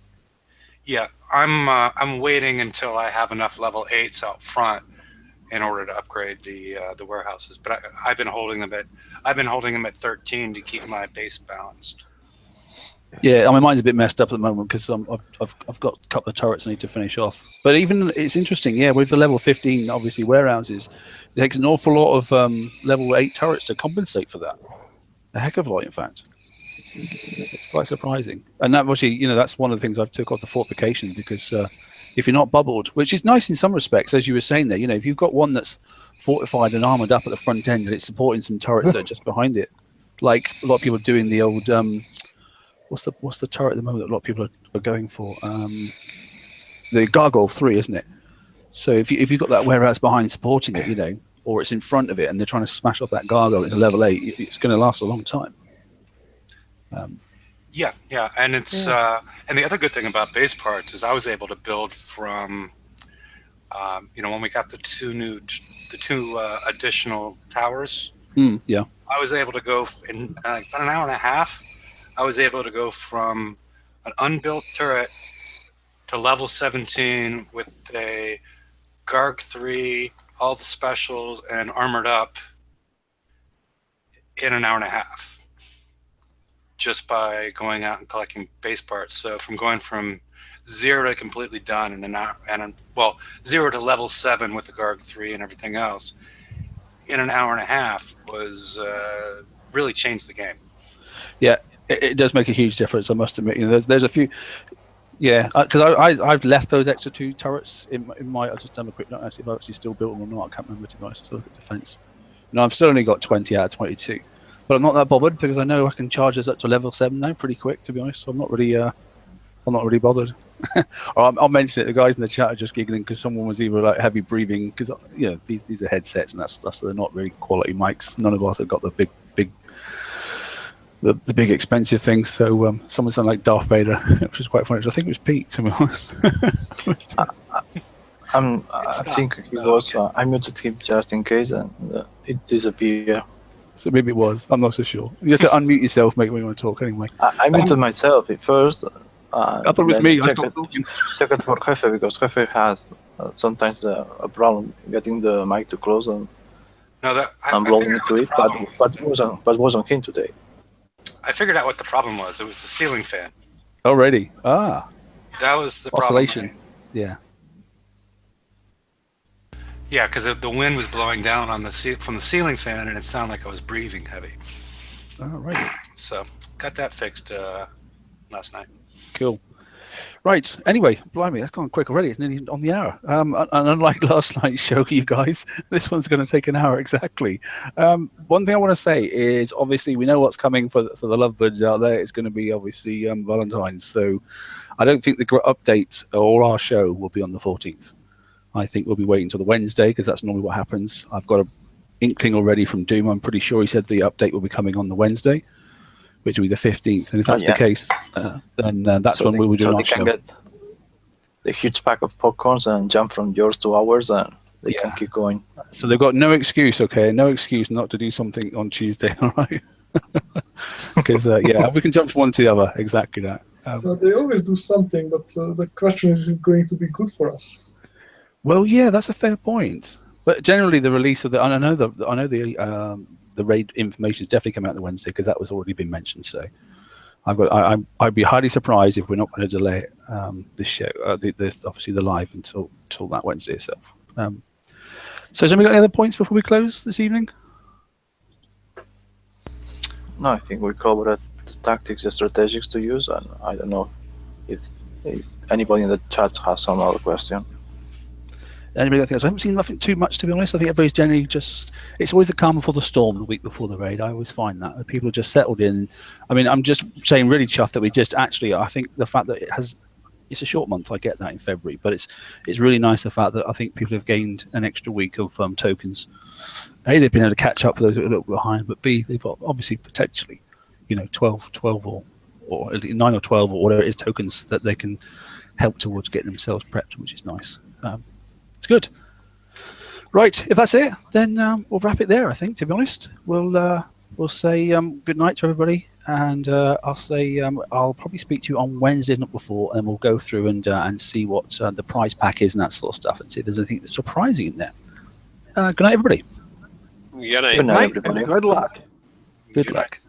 Yeah, I'm waiting until I have enough level 8s out front in order to upgrade the warehouses. But I've been holding them at 13 to keep my base balanced.
Yeah, I mean, mine's a bit messed up at the moment because I've got a couple of turrets I need to finish off. But even it's interesting, with the level 15, obviously warehouses, it takes an awful lot of level 8 turrets to compensate for that. A heck of a lot, in fact. It's quite surprising. And that actually, that's one of the things I've took off the fortification, because if you're not bubbled, which is nice in some respects, as you were saying there. You know, if you've got one that's fortified and armored up at the front end and it's supporting some turrets that are just behind it, like a lot of people are doing the old what's the turret at the moment that a lot of people are going for? The Gargoyle 3, isn't it? So if you've got that warehouse behind supporting it, you know, or it's in front of it and they're trying to smash off that Gargoyle, it's a level 8, it's going to last a long time.
Yeah, and it's and the other good thing about base parts is I was able to build from, when we got the two additional towers.
Yeah,
I was able to go in about an hour and a half. I was able to go from an unbuilt turret to level 17 with a Garg 3, all the specials, and armored up in an hour and a half, just by going out and collecting base parts. So from going from 0 to completely done in an hour, 0 to level 7 with the Garg 3 and everything else in an hour and a half was really changed the game.
Yeah, it does make a huge difference, I must admit. You know, there's a few. Yeah, because I've left those extra 2 turrets in my. I'll just done a quick look and see if I've actually still built them or not. I can't remember, to be honest. So look at defense. No, I've still only got 20 out of 22, but I'm not that bothered because I know I can charge this up to level 7 now pretty quick. To be honest, so I'm not really bothered. I'll mention it. The guys in the chat are just giggling because someone was either like heavy breathing because these are headsets and that stuff, so they're not really quality mics. None of us have got the big. The big expensive things. So someone sounded like Darth Vader, which was quite funny. I think it was Pete, to be honest.
I think he was. I muted him just in case, and it disappeared.
So maybe it was. I'm not so sure. You have to unmute yourself, mate, when you want to talk. Anyway,
I muted myself at first.
I thought it was me. I stopped talking.
Check it for Jefe because Jefe has sometimes a problem getting the mic to close and blowing into it, but it wasn't him today.
I figured out what the problem was. It was the ceiling fan.
Already?
That was the
oscillation.
problem.
Yeah.
Yeah, because the wind was blowing down on from the ceiling fan, and it sounded like I was breathing heavy.
Oh, right.
So got that fixed last night.
Cool. Right. Anyway, blimey, that's gone quick already. It's nearly on the hour. And unlike last night's show, you guys, this one's going to take an hour exactly. One thing I want to say is, obviously, we know what's coming for the lovebirds out there. It's going to be obviously Valentine's. So I don't think the update or our show will be on the 14th. I think we'll be waiting until the Wednesday because that's normally what happens. I've got an inkling already from Doom. I'm pretty sure he said the update will be coming on the Wednesday, which will be the 15th. And if that's the case, then that's when we will do our show. Get
the huge pack of popcorns and jump from yours to ours, and they can keep going.
So they've got no excuse, okay? No excuse not to do something on Tuesday, all right? Because, we can jump from one to the other. Exactly that.
They always do something, but the question is it going to be good for us?
Well, yeah, that's a fair point. But generally, the release of the raid information is definitely coming out the Wednesday because that was already been mentioned. So I'd be highly surprised if we're not going to delay it, this show, obviously the live until that Wednesday itself. So has anybody got any other points before we close this evening?
No, I think we covered the tactics and strategics to use, and I don't know if anybody in the chat has some other question.
Anybody else? I haven't seen nothing too much, to be honest. I think everybody's generally it's always the calm before the storm the week before the raid. I always find that people are just settled in. I mean, I'm just saying really chuffed that we just actually, I think the fact that it's a short month, I get that in February, but it's really nice the fact that I think people have gained an extra week of tokens. A, they've been able to catch up with those that are a little bit behind, but B, they've got obviously potentially, 12 or 9 or 12 or whatever it is tokens that they can help towards getting themselves prepped, which is nice. It's good. Right, if that's it, then we'll wrap it there, I think, to be honest. We'll say good night to everybody, and I'll say I'll probably speak to you on Wednesday, not before, and we'll go through and see what the prize pack is and that sort of stuff, and see if there's anything that's surprising in there. Good night, everybody.
Good night.
Good night, everybody.
Good luck.
Good luck.